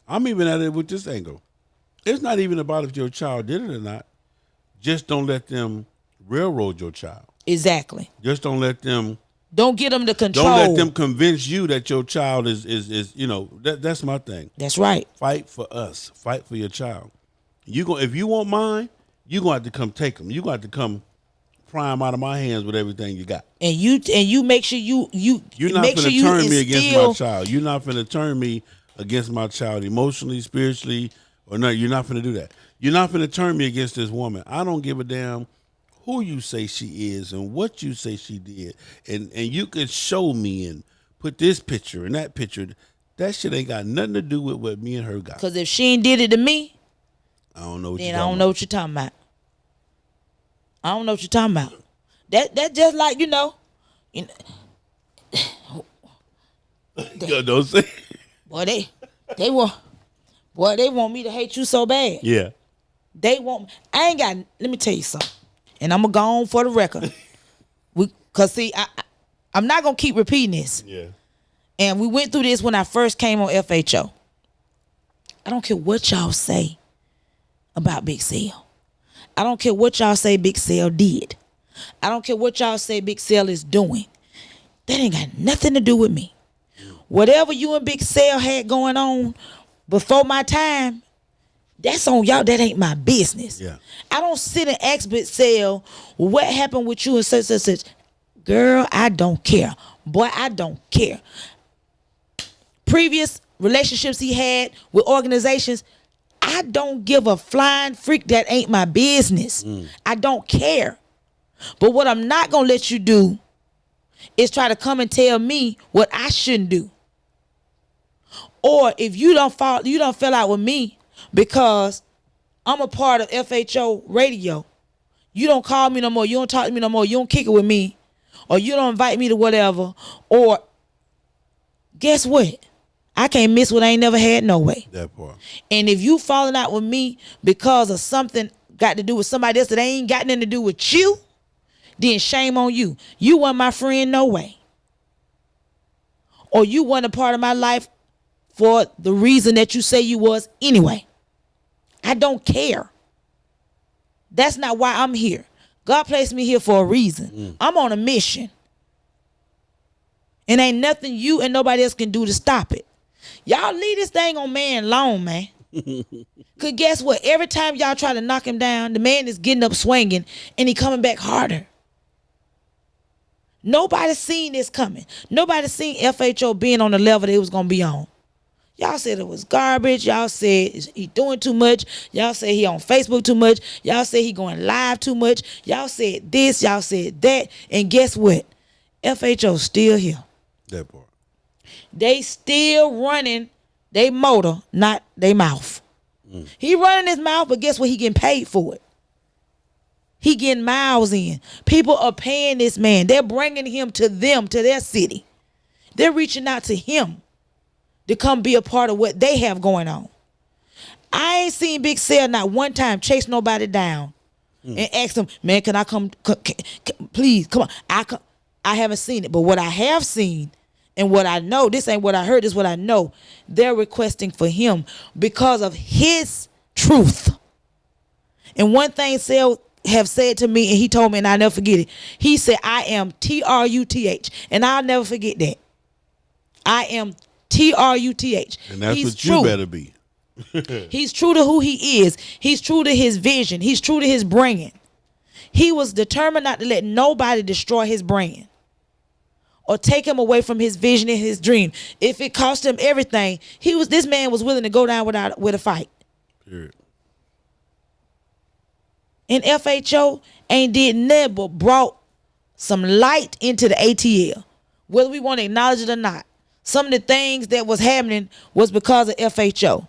I'm even at it with this angle. It's not even about if your child did it or not. Just don't let them railroad your child. Exactly. Just don't let them. Don't get them to control. Don't let them convince you that your child is that's my thing. That's right. Fight for us. Fight for your child. If you want mine, you're going to have to come take them. You're going to have to come pry them out of my hands with everything you got. And you make sure you're not make going to sure turn me against my child. You're not going to turn me against my child emotionally, spiritually, or no. You're not going to do that. You're not going to turn me against this woman. I don't give a damn who you say she is and what you say she did. And you can show me and put this picture and that picture. That shit ain't got nothing to do with what me and her got. Because if she ain't did it to me, I don't know what then I don't know what you're talking about. I don't know what you're talking about. That just like, don't say. Boy, they want me to hate you so bad. Yeah. They want. I ain't got. Let me tell you something, and I'm gonna go on for the record. Cause see, I'm not gonna keep repeating this. Yeah. And we went through this when I first came on FHO. I don't care what y'all say about Big Cell. I don't care what y'all say Big Cell did. I don't care what y'all say Big Cell is doing. That ain't got nothing to do with me. Whatever you and Big Cell had going on before my time, that's on y'all. That ain't my business. Yeah. I don't sit and ask Big Cell what happened with you and such. Girl, I don't care. Boy, I don't care. Previous relationships he had with organizations, I don't give a flying freak. That ain't my business. I don't care. But what I'm not gonna let you do is try to come and tell me what I shouldn't do. Or if you don't fell out with me because I'm a part of FHO radio, you don't call me no more, you don't talk to me no more, you don't kick it with me, or you don't invite me to whatever, or guess what? I can't miss what I ain't never had no way. That part. And if you falling out with me because of something got to do with somebody else that ain't got nothing to do with you, then shame on you. You weren't my friend no way. Or you weren't a part of my life for the reason that you say you was anyway. I don't care. That's not why I'm here. God placed me here for a reason. I'm on a mission. And ain't nothing you and nobody else can do to stop it. Y'all leave this thing on man alone, man. Because guess what? Every time y'all try to knock him down, the man is getting up swinging and he coming back harder. Nobody seen this coming. Nobody seen FHO being on the level that it was going to be on. Y'all said it was garbage. Y'all said he doing too much. Y'all said he on Facebook too much. Y'all said he going live too much. Y'all said this. Y'all said that. And guess what? FHO still here. That part. They still running they motor, not they mouth. He running his mouth, but guess what? He getting paid for it. He getting miles in. People are paying this man. They're bringing him to them, to their city. They're reaching out to him to come be a part of what they have going on. I ain't seen Big Cell not one time chase nobody down and ask them, man, can I come, please, come on. I haven't seen it, but what I have seen and what I know, this ain't what I heard, this is what I know. They're requesting for him because of his truth. And one thing Cell have said to me, and he told me, and I'll never forget it. He said, I am TRUTH. And I'll never forget that. I am TRUTH. And that's He's what true. you better be. He's true to who he is. He's true to his vision. He's true to his bringing. He was determined not to let nobody destroy his brand or take him away from his vision and his dream. If it cost him everything, this man was willing to go down with a fight. Period. And FHO ain't did nothing but brought some light into the ATL, whether we want to acknowledge it or not. Some of the things that was happening was because of FHO.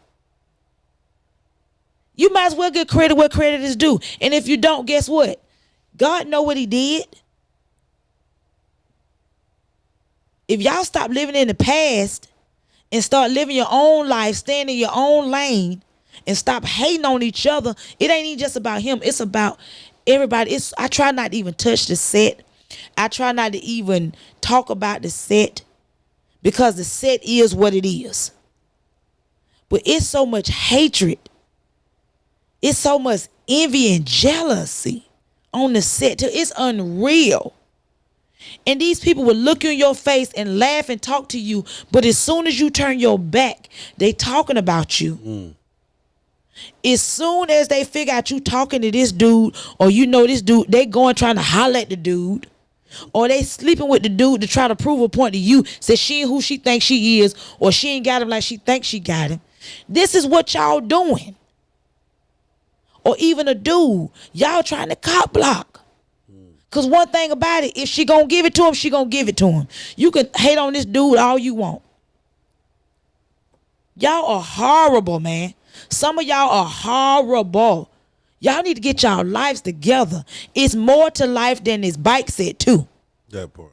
You might as well get credit where credit is due. And if you don't, guess what? God know what he did. If y'all stop living in the past and start living your own life, staying in your own lane, and stop hating on each other, it ain't even just about him. It's about everybody. I try not to even touch the set. I try not to even talk about the set because the set is what it is. But it's so much hatred. It's so much envy and jealousy on the set. It's unreal. And these people will look you in your face and laugh and talk to you. But as soon as you turn your back, they talking about you. As soon as they figure out you talking to this dude or you know this dude, they going trying to holler at the dude. Or they sleeping with the dude to try to prove a point to you. Say she ain't who she thinks she is, or she ain't got him like she thinks she got him. This is what y'all doing. Or even a dude, y'all trying to cop block. Because one thing about it, if she gonna give it to him, she gonna give it to him. You can hate on this dude all you want. Y'all are horrible, man. Some of y'all are horrible. Y'all need to get y'all lives together. It's more to life than this bike set too. That part.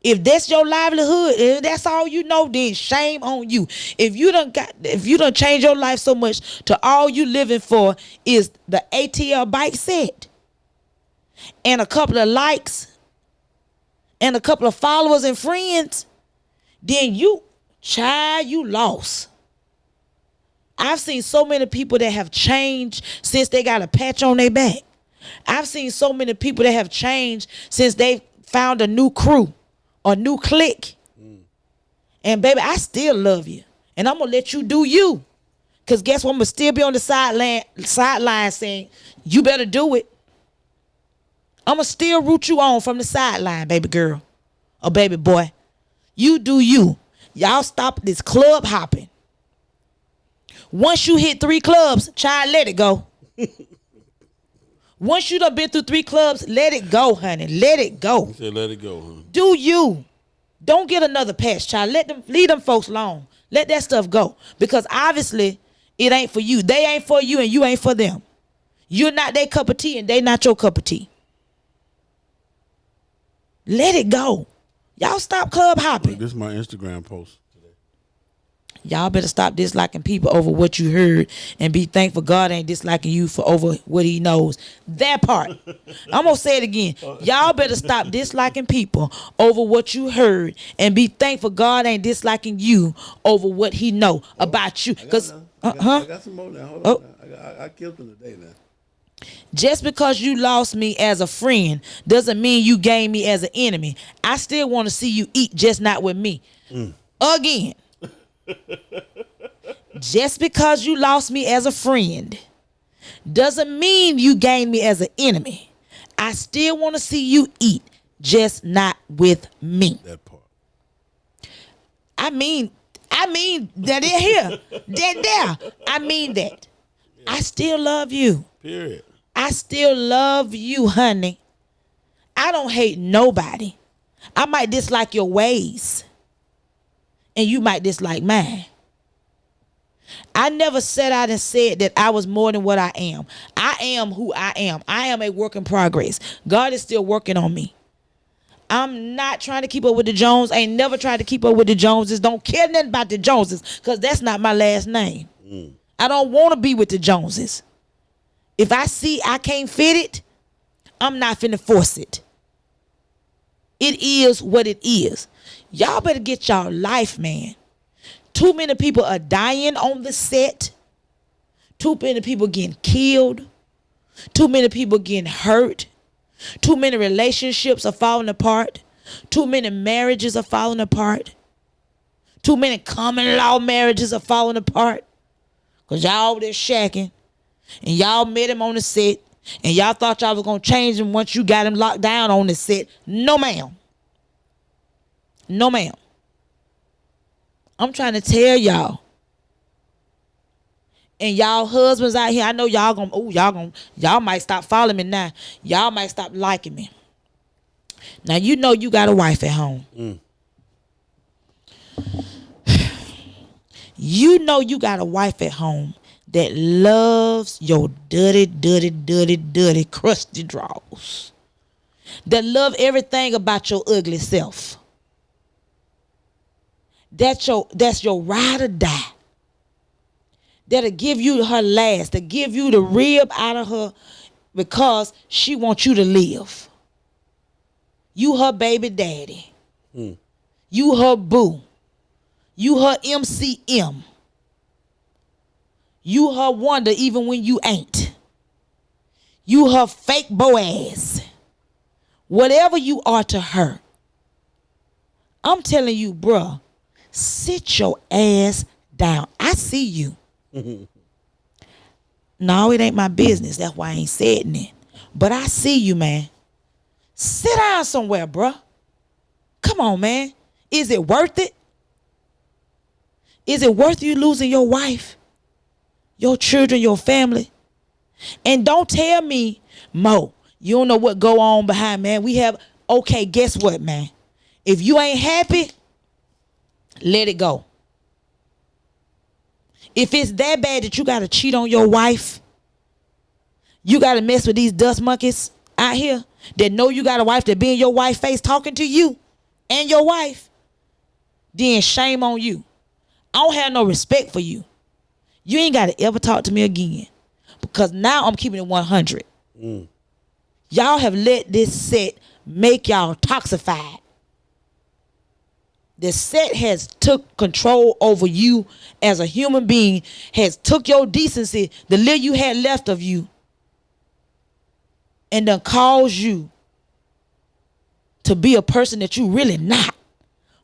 If that's your livelihood, if that's all you know, then shame on you. If you done change your life so much to all you living for is the ATL bike set and a couple of likes and a couple of followers and friends, then you lost. I've seen so many people that have changed since they got a patch on their back. I've seen so many people that have changed since they found a new crew or new clique. And baby, I still love you. And I'm going to let you do you. Because guess what? I'm going to still be on the sideline saying, you better do it. I'm going to still root you on from the sideline, baby girl or baby boy. You do you. Y'all stop this club hopping. Once you hit 3 clubs, child, let it go. Once you done been through 3 clubs, let it go, honey. Let it go. You said let it go, huh? Do you. Don't get another pass, child. Leave them folks alone. Let that stuff go. Because obviously, it ain't for you. They ain't for you and you ain't for them. You're not their cup of tea and they not your cup of tea. Let it go. Y'all stop club hopping. This is my Instagram post. Y'all better stop disliking people over what you heard and be thankful God ain't disliking you for over what he knows. That part. I'm going to say it again. Y'all better stop disliking people over what you heard and be thankful God ain't disliking you over what he know about you. Because I got some more now. Hold on. I killed them today now. Just because you lost me as a friend doesn't mean you gained me as an enemy. I still want to see you eat, just not with me. Again. Just because you lost me as a friend doesn't mean you gained me as an enemy. I still want to see you eat, just not with me. That part. I mean that in here. That there. I mean that. I still love you. Period. I still love you, honey. I don't hate nobody. I might dislike your ways. And you might dislike mine. I never set out and said that I was more than what I am. I am who I am. I am a work in progress. God is still working on me. I'm not trying to keep up with the Joneses. I ain't never tried to keep up with the Joneses. Don't care nothing about the Joneses because that's not my last name. I don't want to be with the Joneses. If I see I can't fit it, I'm not finna force it. It is what it is. Y'all better get y'all life, man. Too many people are dying on the set. Too many people getting killed. Too many people getting hurt. Too many relationships are falling apart. Too many marriages are falling apart. Too many common law marriages are falling apart. Because y'all over there shacking. And y'all met him on the set. And y'all thought y'all was going to change him once you got him locked down on the set. No, ma'am. No, ma'am. I'm trying to tell y'all. And y'all husbands out here, I know y'all might stop following me now. Y'all might stop liking me. Now, you know you got a wife at home. You know you got a wife at home that loves your dirty, dirty, dirty, dirty, crusty drawers. That love everything about your ugly self. That's your ride or die. That'll give you her last, to give you the rib out of her because she wants you to live. You her baby daddy. You her boo. You her MCM. You her wonder even when you ain't. You her fake Boaz. Whatever you are to her. I'm telling you, bruh, sit your ass down. I see you. No, it ain't my business. That's why I ain't saying it. But I see you, man. Sit down somewhere, bruh. Come on, man. Is it worth it? Is it worth you losing your wife, your children, your family? And don't tell me, Mo, you don't know what go on behind, man. Okay, guess what, man? If you ain't happy, let it go. If it's that bad that you got to cheat on your wife, you got to mess with these dust monkeys out here that know you got a wife that be in your wife's face talking to you and your wife, then shame on you. I don't have no respect for you. You ain't got to ever talk to me again because now I'm keeping it 100. Y'all have let this set make y'all toxified. The set has took control over you as a human being, has took your decency, the little you had left of you, and done caused you to be a person that you really not.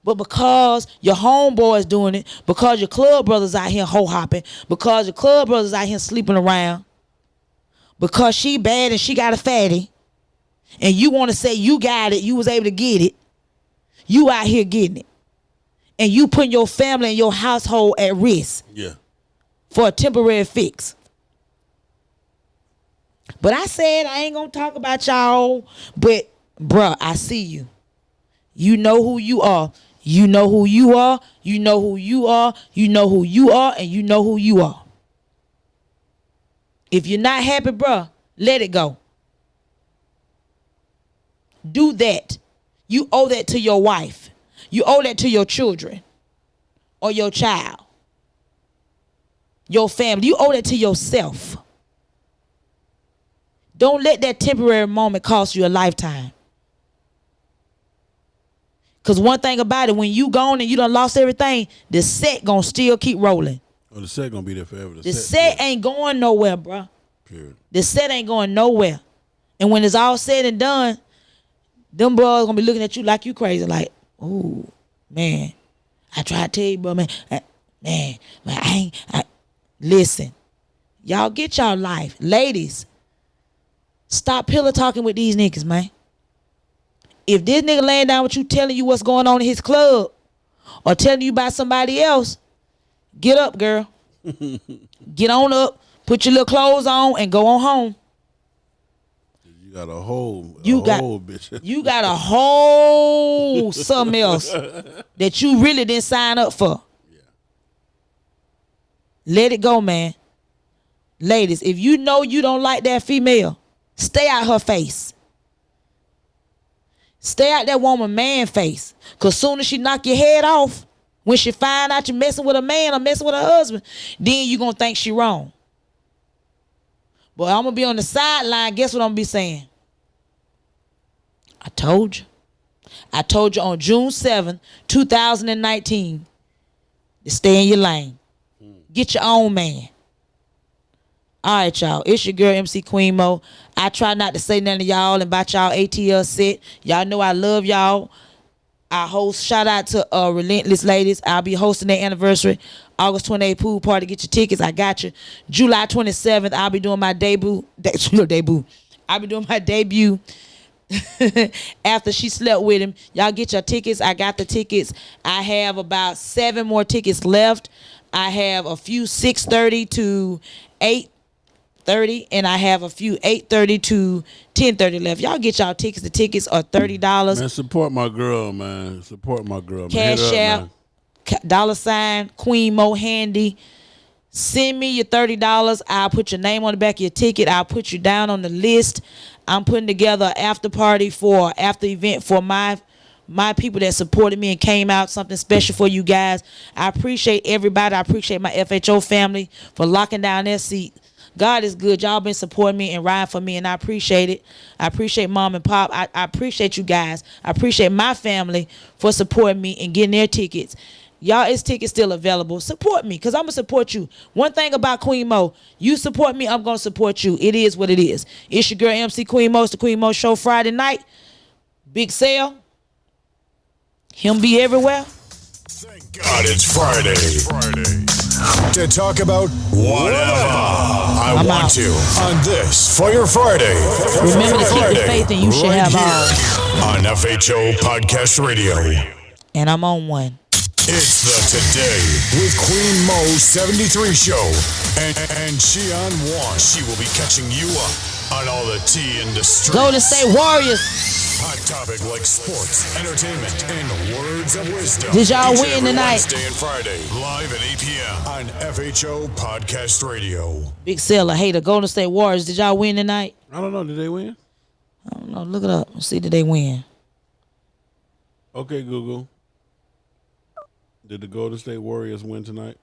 But because your homeboy is doing it, because your club brothers out here hoe-hopping, because your club brothers out here sleeping around, because she bad and she got a fatty, and you want to say you got it, you was able to get it, you out here getting it. And you putting your family and your household at risk for a temporary fix. But I said I ain't going to talk about y'all, but bruh, I see you. You know who you are. You know who you are. You know who you are. You know who you are, and you know who you are. If you're not happy, bruh, let it go. Do that. You owe that to your wife. You owe that to your children or your child, your family. You owe that to yourself. Don't let that temporary moment cost you a lifetime. Because one thing about it, when you gone and you done lost everything, the set gonna still keep rolling. Oh, the set gonna be there forever. The set ain't going nowhere, bro. Period. The set ain't going nowhere. And when it's all said and done, them bros gonna be looking at you like you crazy, like, oh, man, I try to tell you, bro, man, listen, y'all get y'all life. Ladies, stop pillow talking with these niggas, man. If this nigga laying down with you telling you what's going on in his club or telling you about somebody else, get up, girl. Get on up, put your little clothes on, and go on home. You got a whole bitch. You got a whole something else that you really didn't sign up for. Yeah. Let it go, man. Ladies, if you know you don't like that female, stay out her face. Stay out that woman man face. Because soon as she knock your head off, when she find out you're messing with a man or messing with her husband, then you going to think she wrong. But I'm going to be on the sideline. Guess what I'm going to be saying? I told you. I told you on June 7th, 2019, to stay in your lane. Get your own man. All right, y'all. It's your girl, MC Queen Mo. I try not to say nothing to y'all about y'all ATL set. Y'all know I love y'all. I host, shout out to Relentless Ladies. I'll be hosting their anniversary. August 28th pool party. Get your tickets. I got you. July 27th, I'll be doing my debut. I'll be doing my debut after she slept with him. Y'all get your tickets. I got the tickets. I have about 7 more tickets left. I have a few 6:30 to 8:30, and I have a few 8:30 to 10:30 left. Y'all get y'all tickets. The tickets are $30. Man, support my girl, man. Support my girl. Cash man. App, $, Queen Mo Handy. Send me your $30. I'll put your name on the back of your ticket. I'll put you down on the list. I'm putting together an after party after event for my people that supported me and came out, something special for you guys. I appreciate everybody. I appreciate my FHO family for locking down their seat. God is good. Y'all been supporting me and riding for me, and I appreciate it. I appreciate Mom and Pop. I appreciate you guys. I appreciate my family for supporting me and getting their tickets. Y'all, it's tickets still available. Support me, because I'm going to support you. One thing about Queen Mo, you support me, I'm going to support you. It is what it is. It's your girl, MC Queen Mo. It's the Queen Mo Show Friday night. Big sale. Him be everywhere. Thank God it's Friday. To talk about whatever I I'm want out. to on this for your Friday. Remember to keep the Friday, faith and you should have all. on FHO Podcast Radio. And I'm on one. It's the Today with Queen Mo 73 show. And she on one. She will be catching you up on all the tea in the streets. Golden State Warriors. Hot topic like sports, entertainment, and words of wisdom. Did y'all Each and win every tonight? Wednesday and Friday, live at 8 p.m. on FHO Podcast Radio. Big seller, hater. Golden State Warriors. Did y'all win tonight? I don't know. Did they win? I don't know. Look it up. See, did they win? Okay, Google. Did the Golden State Warriors win tonight?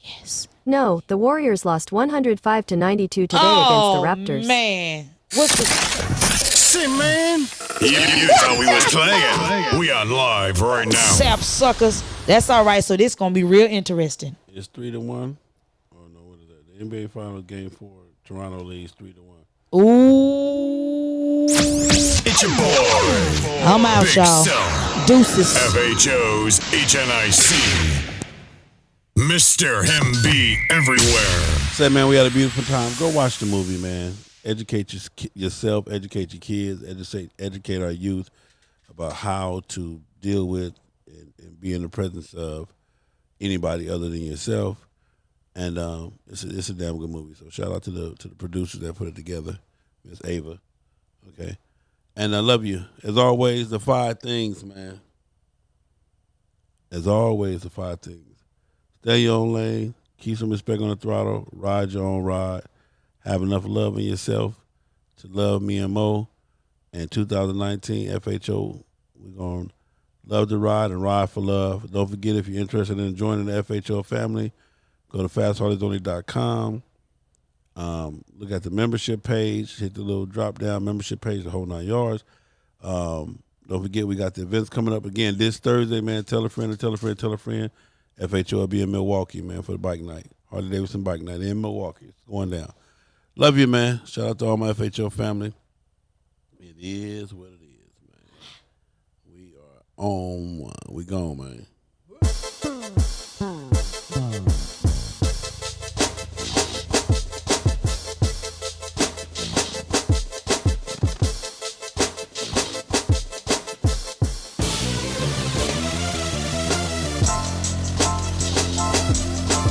Yes. No, the Warriors lost 105 to 92 today against the Raptors. Man. What's the... See, man. You thought we was playing. We on live right now. Sap suckers. That's all right. So this going to be real interesting. It's 3-1. Oh no, what is that? The NBA Finals Game 4. Toronto leads 3-1. Ooh. It's your boy. I'm out, Big y'all. Self. Deuces. FHO's HNIC. Mr. Him Be Everywhere. Say, man, we had a beautiful time. Go watch the movie, man. Educate yourself, educate your kids, educate our youth about how to deal with and be in the presence of anybody other than yourself. And it's a damn good movie. So shout out to the producers that put it together, Miss Ava. Okay, and I love you as always. The 5 things, man. As always, the 5 things. Stay your own lane. Keep some respect on the throttle. Ride your own ride. Have enough love in yourself to love me and Mo. And 2019 FHO, we're going to love to ride and ride for love. Don't forget, if you're interested in joining the FHO family, go to fasthardersonly.com. Look at the membership page. Hit the little drop-down membership page, the whole 9 yards. Don't forget, we got the events coming up again this Thursday, man. Tell a friend and tell a friend, tell a friend. FHO will be in Milwaukee, man, for the bike night. Harley-Davidson bike night in Milwaukee. It's going down. Love you, man. Shout out to all my FHO family. It is what it is, man. We are on one. We gone, man.